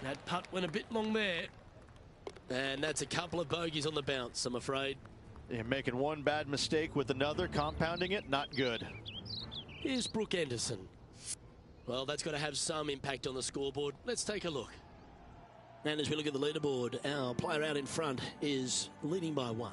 That putt went a bit long there. And that's a couple of bogeys on the bounce, I'm afraid. You're making one bad mistake with another, compounding it, not good. Here's Brooke Anderson. Well, that's got to have some impact on the scoreboard. Let's take a look. And as we look at the leaderboard, our player out in front is leading by 1.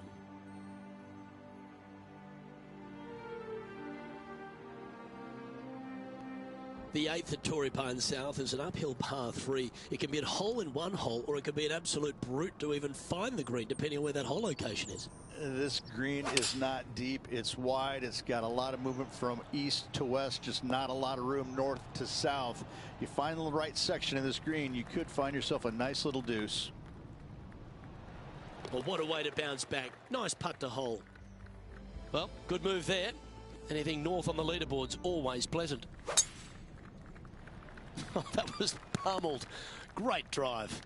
The 8th at Torrey Pines South is an uphill par 3. It can be a hole in one hole, or it could be an absolute brute to even find the green, depending on where that hole location is. This green is not deep. It's wide. It's got a lot of movement from east to west, just not a lot of room north to south. You find the right section of this green, you could find yourself a nice little deuce. Well, what a way to bounce back. Nice putt to hole. Well, good move there. Anything north on the leaderboard's always pleasant. Oh, that was pummeled. Great drive.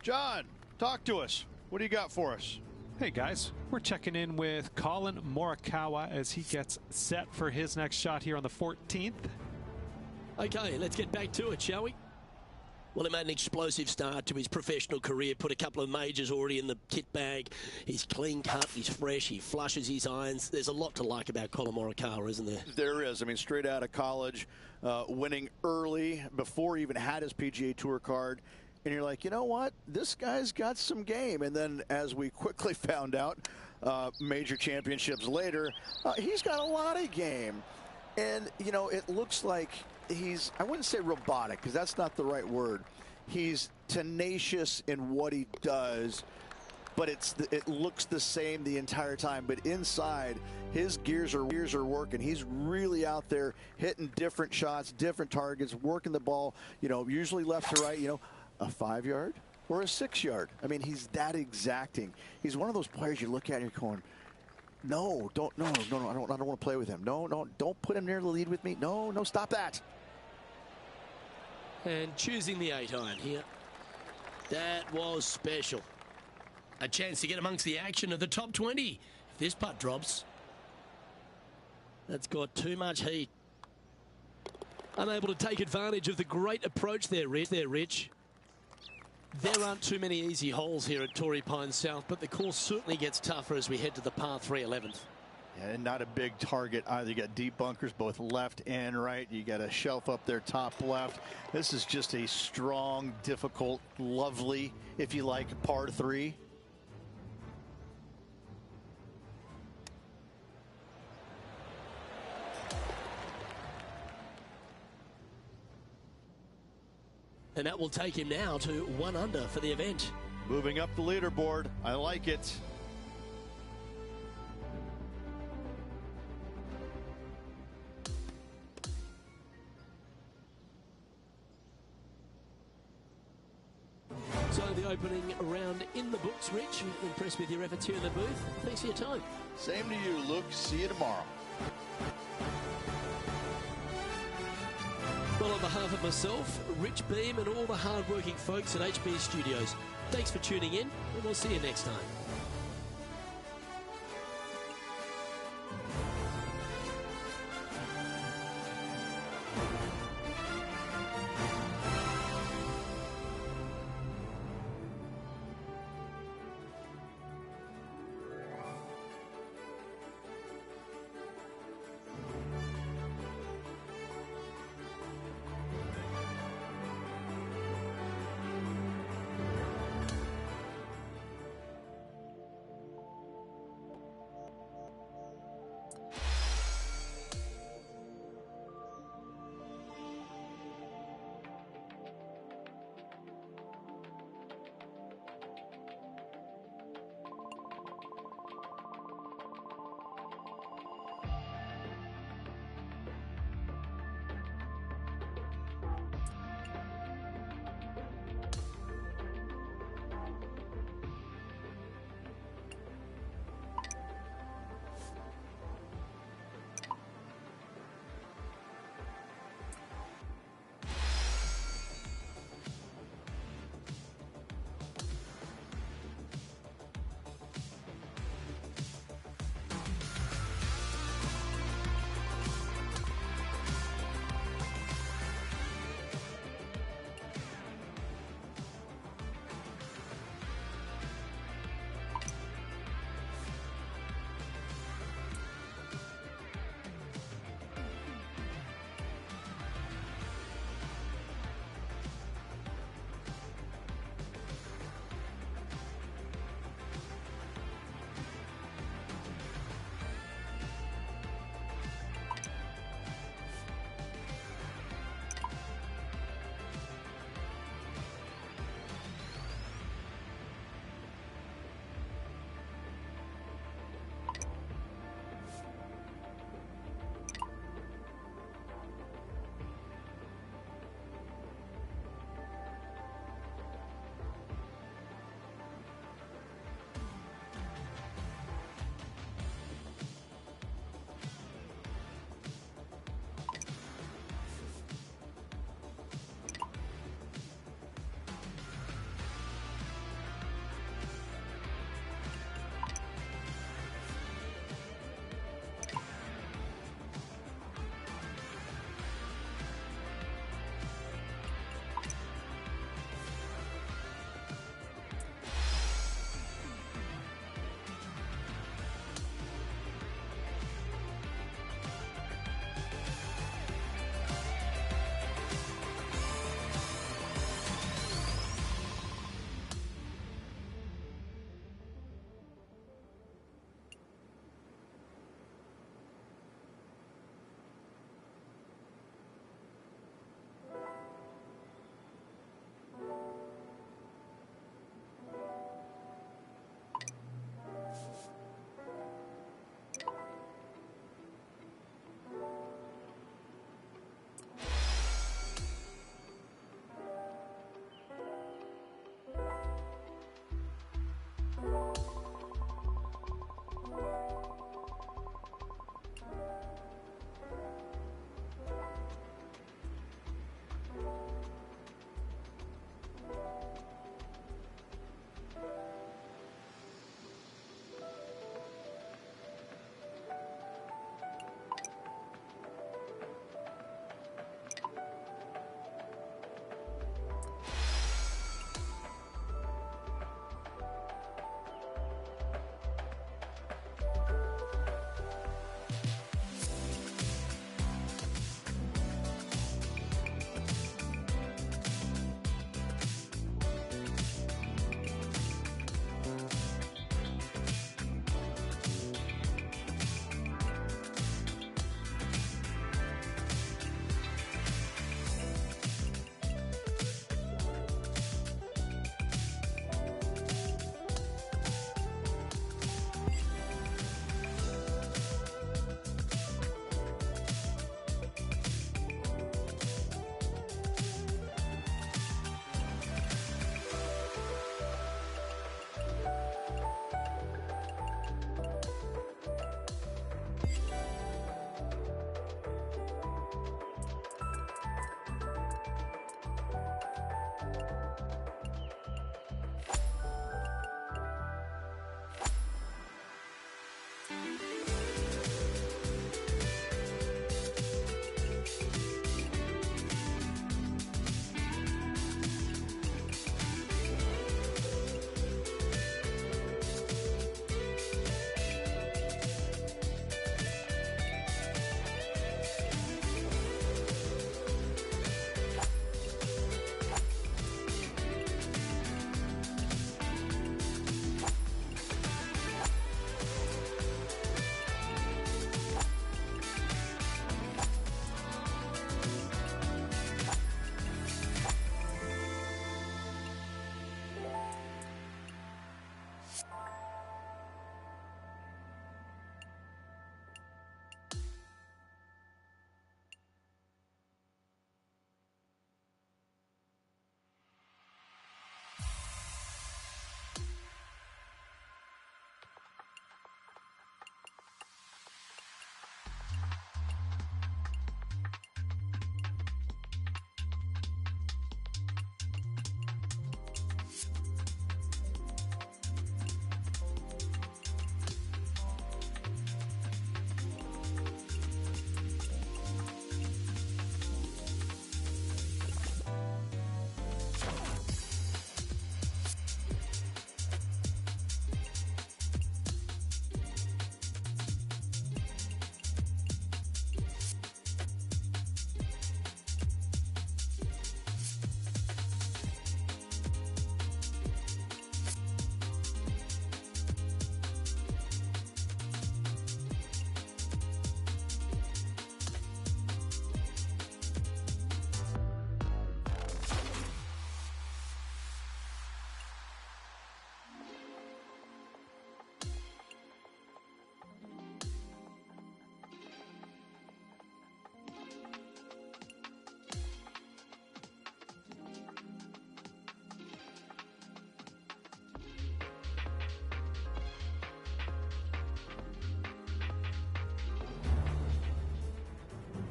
John, talk to us. What do you got for us? Hey guys, we're checking in with Colin Morikawa as he gets set for his next shot here on the 14th. Okay, let's get back to it, shall we? Well, he made an explosive start to his professional career, put a couple of majors already in the kit bag. He's clean cut, he's fresh, he flushes his irons. There's a lot to like about Colin Morikawa, isn't there? There is. I mean, straight out of college, winning early before he even had his PGA Tour card. And you're like, you know what? This guy's got some game. And then as we quickly found out, major championships later, he's got a lot of game. And, you know, it looks like he's, I wouldn't say robotic, because that's not the right word. He's tenacious in what he does, but it looks the same the entire time. But inside, his gears are working. He's really out there hitting different shots, different targets, working the ball, you know, usually left to right, you know, a 5-yard or a 6-yard. I mean, he's that exacting. He's one of those players you look at and you're going, no, I don't want to play with him. No, don't put him near the lead with me. No, stop that. And choosing the 8-iron here. That was special. A chance to get amongst the action of the top 20. If this putt drops, that's got too much heat. Unable to take advantage of the great approach there, Rich. There aren't too many easy holes here at Torrey Pines South, but the course certainly gets tougher as we head to the par 3 11th. Yeah, and not a big target either. You got deep bunkers both left and right. You got a shelf up there top left. This is just a strong, difficult, lovely, if you like, par 3. And that will take him now to 1 under for the event. Moving up the leaderboard. I like it. So the opening round in the books, Rich. Impressed with your efforts here in the booth. Thanks for your time. Same to you, Luke. See you tomorrow. Well, on behalf of myself, Rich Beam, and all the hard-working folks at HB Studios, thanks for tuning in, and we'll see you next time.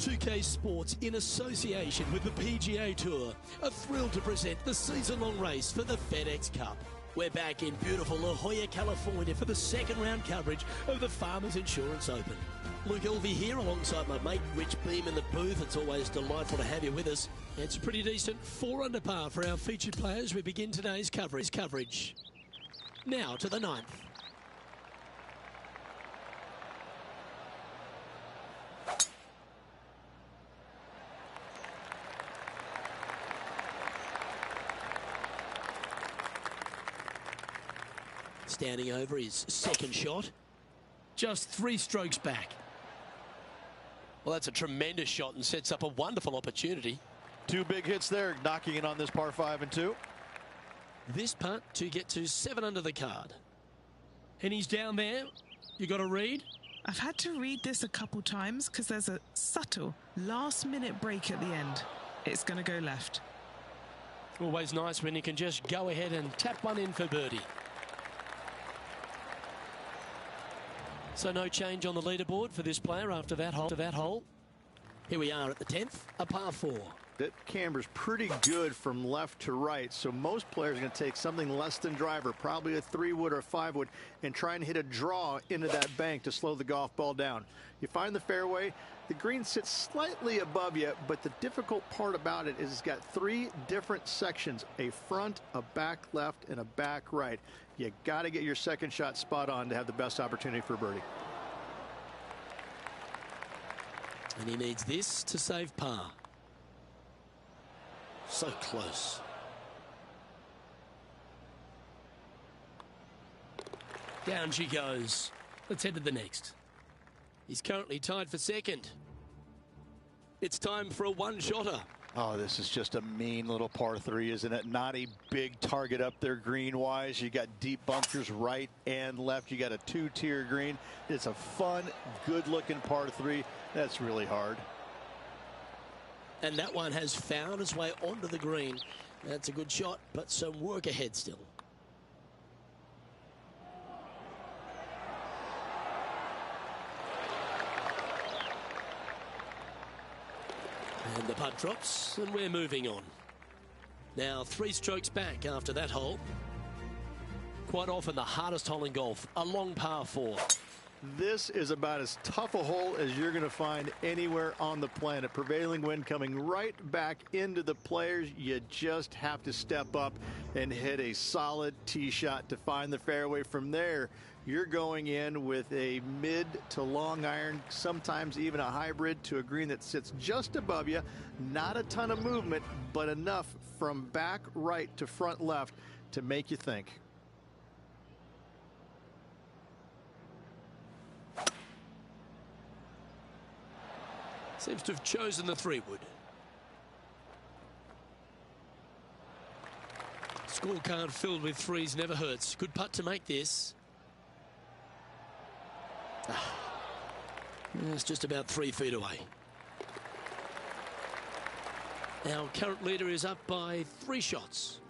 2K Sports, in association with the PGA Tour, are thrilled to present the season-long race for the FedEx Cup. We're back in beautiful La Jolla, California for the second round coverage of the Farmers Insurance Open. Luke Elvey here alongside my mate Rich Beam in the booth. It's always delightful to have you with us. It's a pretty decent 4 under par for our featured players. We begin today's coverage. Now to the 9th. Standing over his second shot. Just 3 strokes back. Well, that's a tremendous shot and sets up a wonderful opportunity. 2 big hits there, knocking in on this par 5 and 2. This putt to get to 7 under the card. And he's down there. You got to read? I've had to read this a couple times because there's a subtle last-minute break at the end. It's going to go left. Always nice when you can just go ahead and tap one in for birdie. So no change on the leaderboard for this player after that hole. Here we are at the 10th, a par 4. That camber's pretty good from left to right, so most players are going to take something less than driver, probably a 3-wood or a 5-wood, and try and hit a draw into that bank to slow the golf ball down. You find the fairway, the green sits slightly above you, but the difficult part about it is it's got 3 different sections, a front, a back left, and a back right. You got to get your second shot spot on to have the best opportunity for birdie. And he needs this to save par. So close. Down she goes. Let's head to the next. He's currently tied for second. It's time for a one-shotter. Oh, this is just a mean little par 3, isn't it? Not a big target up there green-wise. You got deep bunkers right and left. You got a 2-tier green. It's a fun, good-looking par 3. That's really hard. And that one has found its way onto the green. That's a good shot, but some work ahead still. And the putt drops, and we're moving on. Now 3 strokes back after that hole. Quite often the hardest hole in golf, a long par 4. This is about as tough a hole as you're going to find anywhere on the planet. Prevailing wind coming right back into the players. You just have to step up and hit a solid tee shot to find the fairway. From there, you're going in with a mid to long iron, sometimes even a hybrid to a green that sits just above you. Not a ton of movement, but enough from back right to front left to make you think. Seems to have chosen the 3-wood. Scorecard filled with 3s never hurts. Good putt to make this. It's just about 3 feet away. Our current leader is up by 3 shots.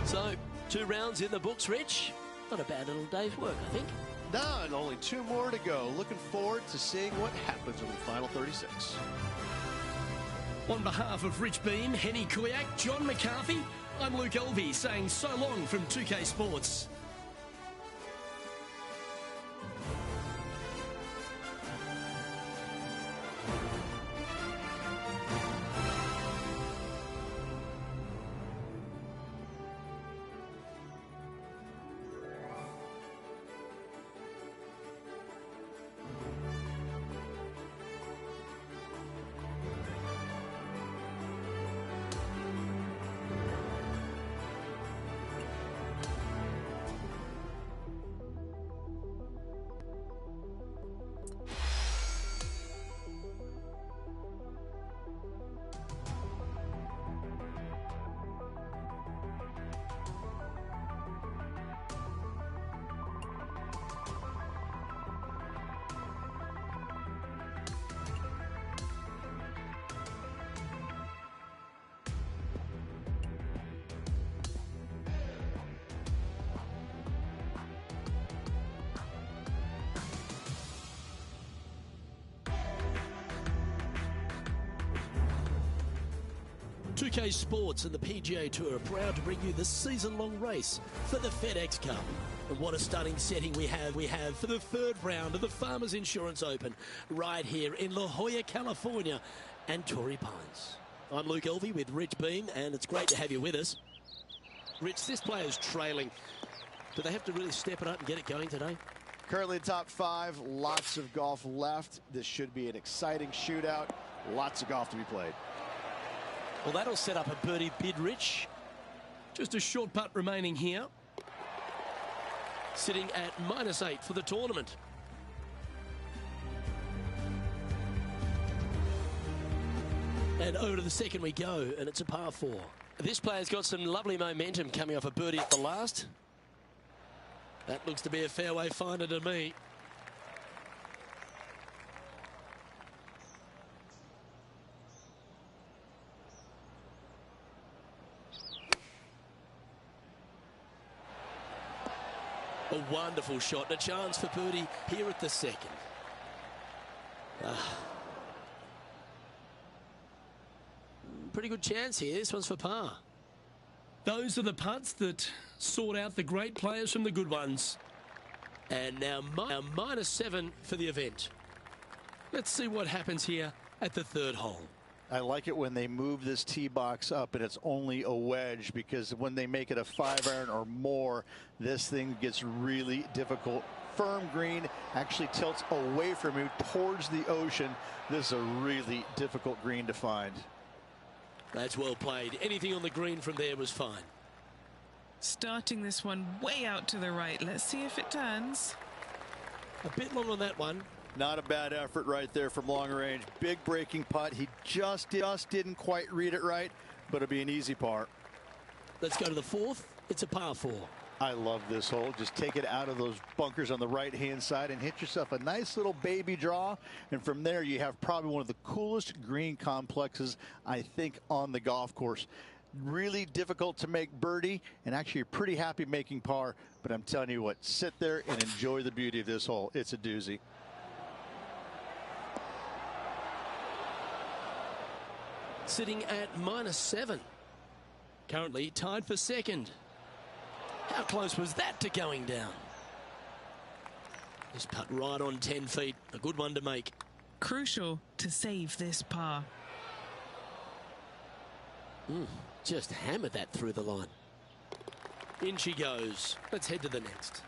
So 2 rounds in the books, Rich. Not a bad little day's work, I think. No, and only 2 more to go. Looking forward to seeing what happens in the final 36. On behalf of Rich Beam, Henny Kuyak, John McCarthy, I'm Luke Elvey saying so long from 2K Sports. 2K Sports and the PGA Tour are proud to bring you the season-long race for the FedEx Cup. And what a stunning setting we have for the third round of the Farmers Insurance Open right here in La Jolla, California and Torrey Pines. I'm Luke Elvey with Rich Beam, and it's great to have you with us. Rich, this player's trailing. Do they have to really step it up and get it going today? Currently top 5, lots of golf left. This should be an exciting shootout. Lots of golf to be played. Well, that'll set up a birdie bid, Rich. Just a short putt remaining here. Sitting at -8 for the tournament. And over to the second we go, and it's a par 4. This player's got some lovely momentum coming off a birdie at the last. That looks to be a fairway finder to me. A wonderful shot and a chance for birdie here at the second. Pretty good chance here. This one's for par. Those are the putts that sort out the great players from the good ones. And now -7 for the event. Let's see what happens here at the third hole. I like it when they move this tee box up and it's only a wedge, because when they make it a 5-iron or more, this thing gets really difficult. Firm green actually tilts away from you towards the ocean. This is a really difficult green to find. That's well played. Anything on the green from there was fine. Starting this one way out to the right. Let's see if it turns. A bit long on that one. Not a bad effort right there from long range. Big breaking putt. He just didn't quite read it right, but it'll be an easy par. Let's go to the fourth. It's a par 4. I love this hole. Just take it out of those bunkers on the right-hand side and hit yourself a nice little baby draw. And from there, you have probably one of the coolest green complexes, I think, on the golf course. Really difficult to make birdie, and actually you're pretty happy making par. But I'm telling you what, sit there and enjoy the beauty of this hole. It's a doozy. Sitting at -7. Currently tied for second. How close was that to going down? This putt right on 10 feet. A good one to make. Crucial to save this par. Just hammered that through the line. In she goes. Let's head to the next.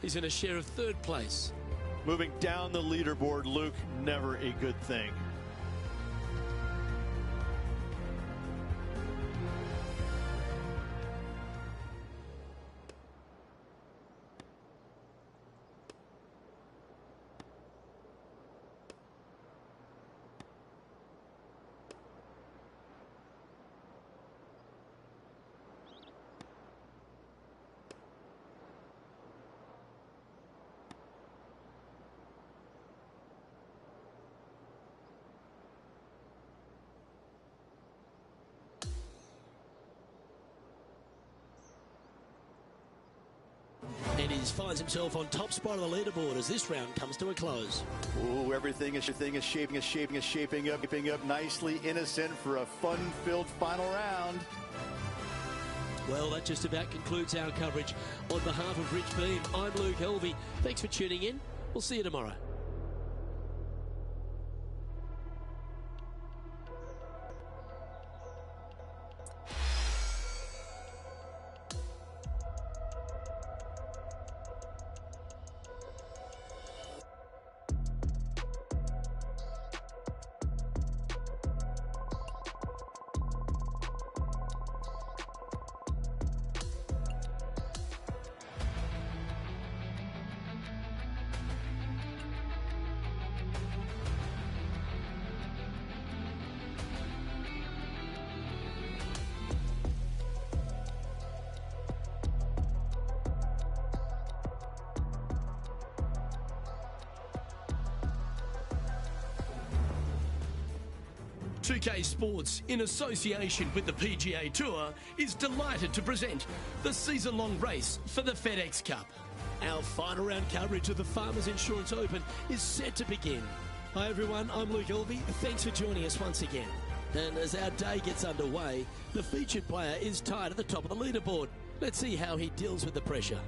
He's in a share of third place. Moving down the leaderboard, Luke, never a good thing. And he finds himself on top spot of the leaderboard as this round comes to a close. Ooh, everything is shaping up nicely. Innocent for a fun-filled final round. Well, that just about concludes our coverage. On behalf of Rich Beam, I'm Luke Elvey. Thanks for tuning in. We'll see you tomorrow. UK Sports, in association with the PGA Tour, is delighted to present the season-long race for the FedEx Cup. Our final round coverage of the Farmers Insurance Open is set to begin. Hi everyone, I'm Luke Elvey. Thanks for joining us once again. And as our day gets underway, the featured player is tied at the top of the leaderboard. Let's see how he deals with the pressure.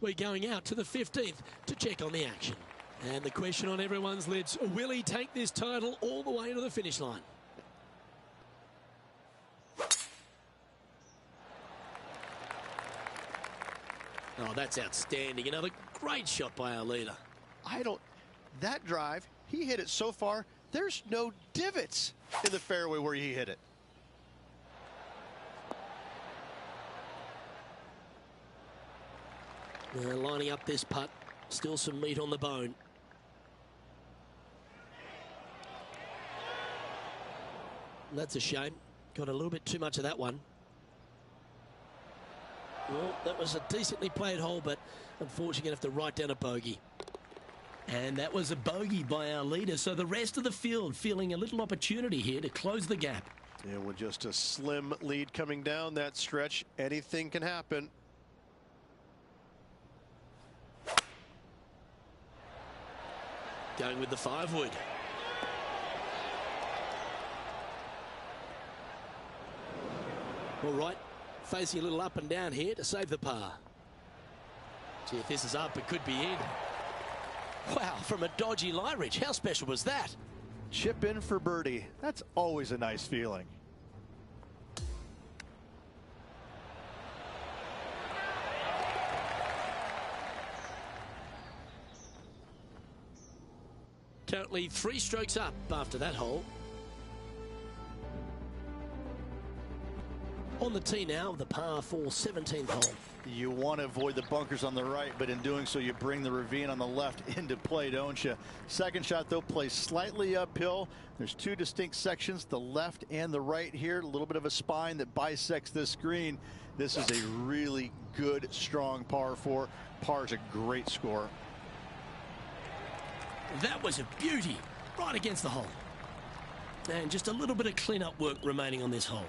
We're going out to the 15th to check on the action. And the question on everyone's lips, will he take this title all the way to the finish line? Oh, that's outstanding. Another great shot by our leader. That drive, he hit it so far, there's no divots in the fairway where he hit it. Lining up this putt, still some meat on the bone. That's a shame. Got a little bit too much of that one. Well, that was a decently played hole, but unfortunately going to have to write down a bogey. And that was a bogey by our leader, so the rest of the field feeling a little opportunity here to close the gap. Yeah, with just a slim lead coming down that stretch, anything can happen. Going with the 5-wood. All right, facing a little up and down here to save the par. Gee, if this is up, it could be in. Wow, from a dodgy Lyridge. How special was that? Chip in for birdie. That's always a nice feeling. Currently 3 strokes up after that hole. On the tee now, the par 4 17th hole. You want to avoid the bunkers on the right, but in doing so, you bring the ravine on the left into play, don't you? Second shot, though, plays slightly uphill. There's 2 distinct sections, the left and the right here. A little bit of a spine that bisects this green. This is a really good, strong par 4. Par is a great score. That was a beauty, right against the hole. And just a little bit of clean-up work remaining on this hole.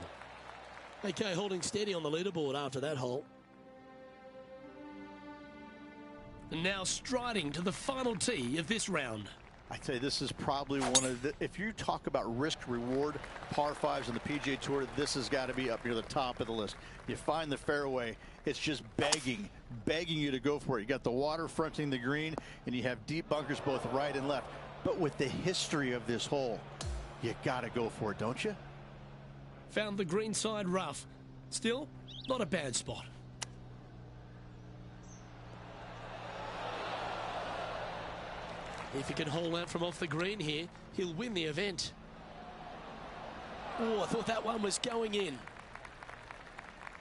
Okay, holding steady on the leaderboard after that hole. And now striding to the final tee of this round. I tell you, this is probably one of the, if you talk about risk-reward par 5s on the PGA Tour, this has got to be up near the top of the list. You find the fairway, it's just begging you to go for it. You got the water fronting the green, and you have deep bunkers both right and left. But with the history of this hole, you got to go for it, don't you? Found the green side rough. Still, not a bad spot. If he can hole out from off the green here, he'll win the event. Oh, I thought that one was going in.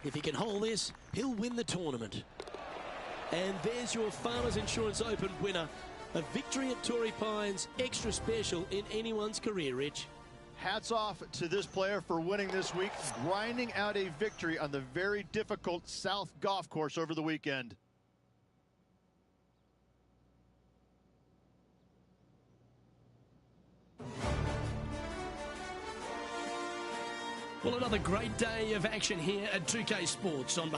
If he can hole this, he'll win the tournament. And there's your Farmers Insurance Open winner. A victory at Torrey Pines, extra special in anyone's career, Rich. Hats off to this player for winning this week, grinding out a victory on the very difficult South Golf Course over the weekend. Well, another great day of action here at 2K Sports on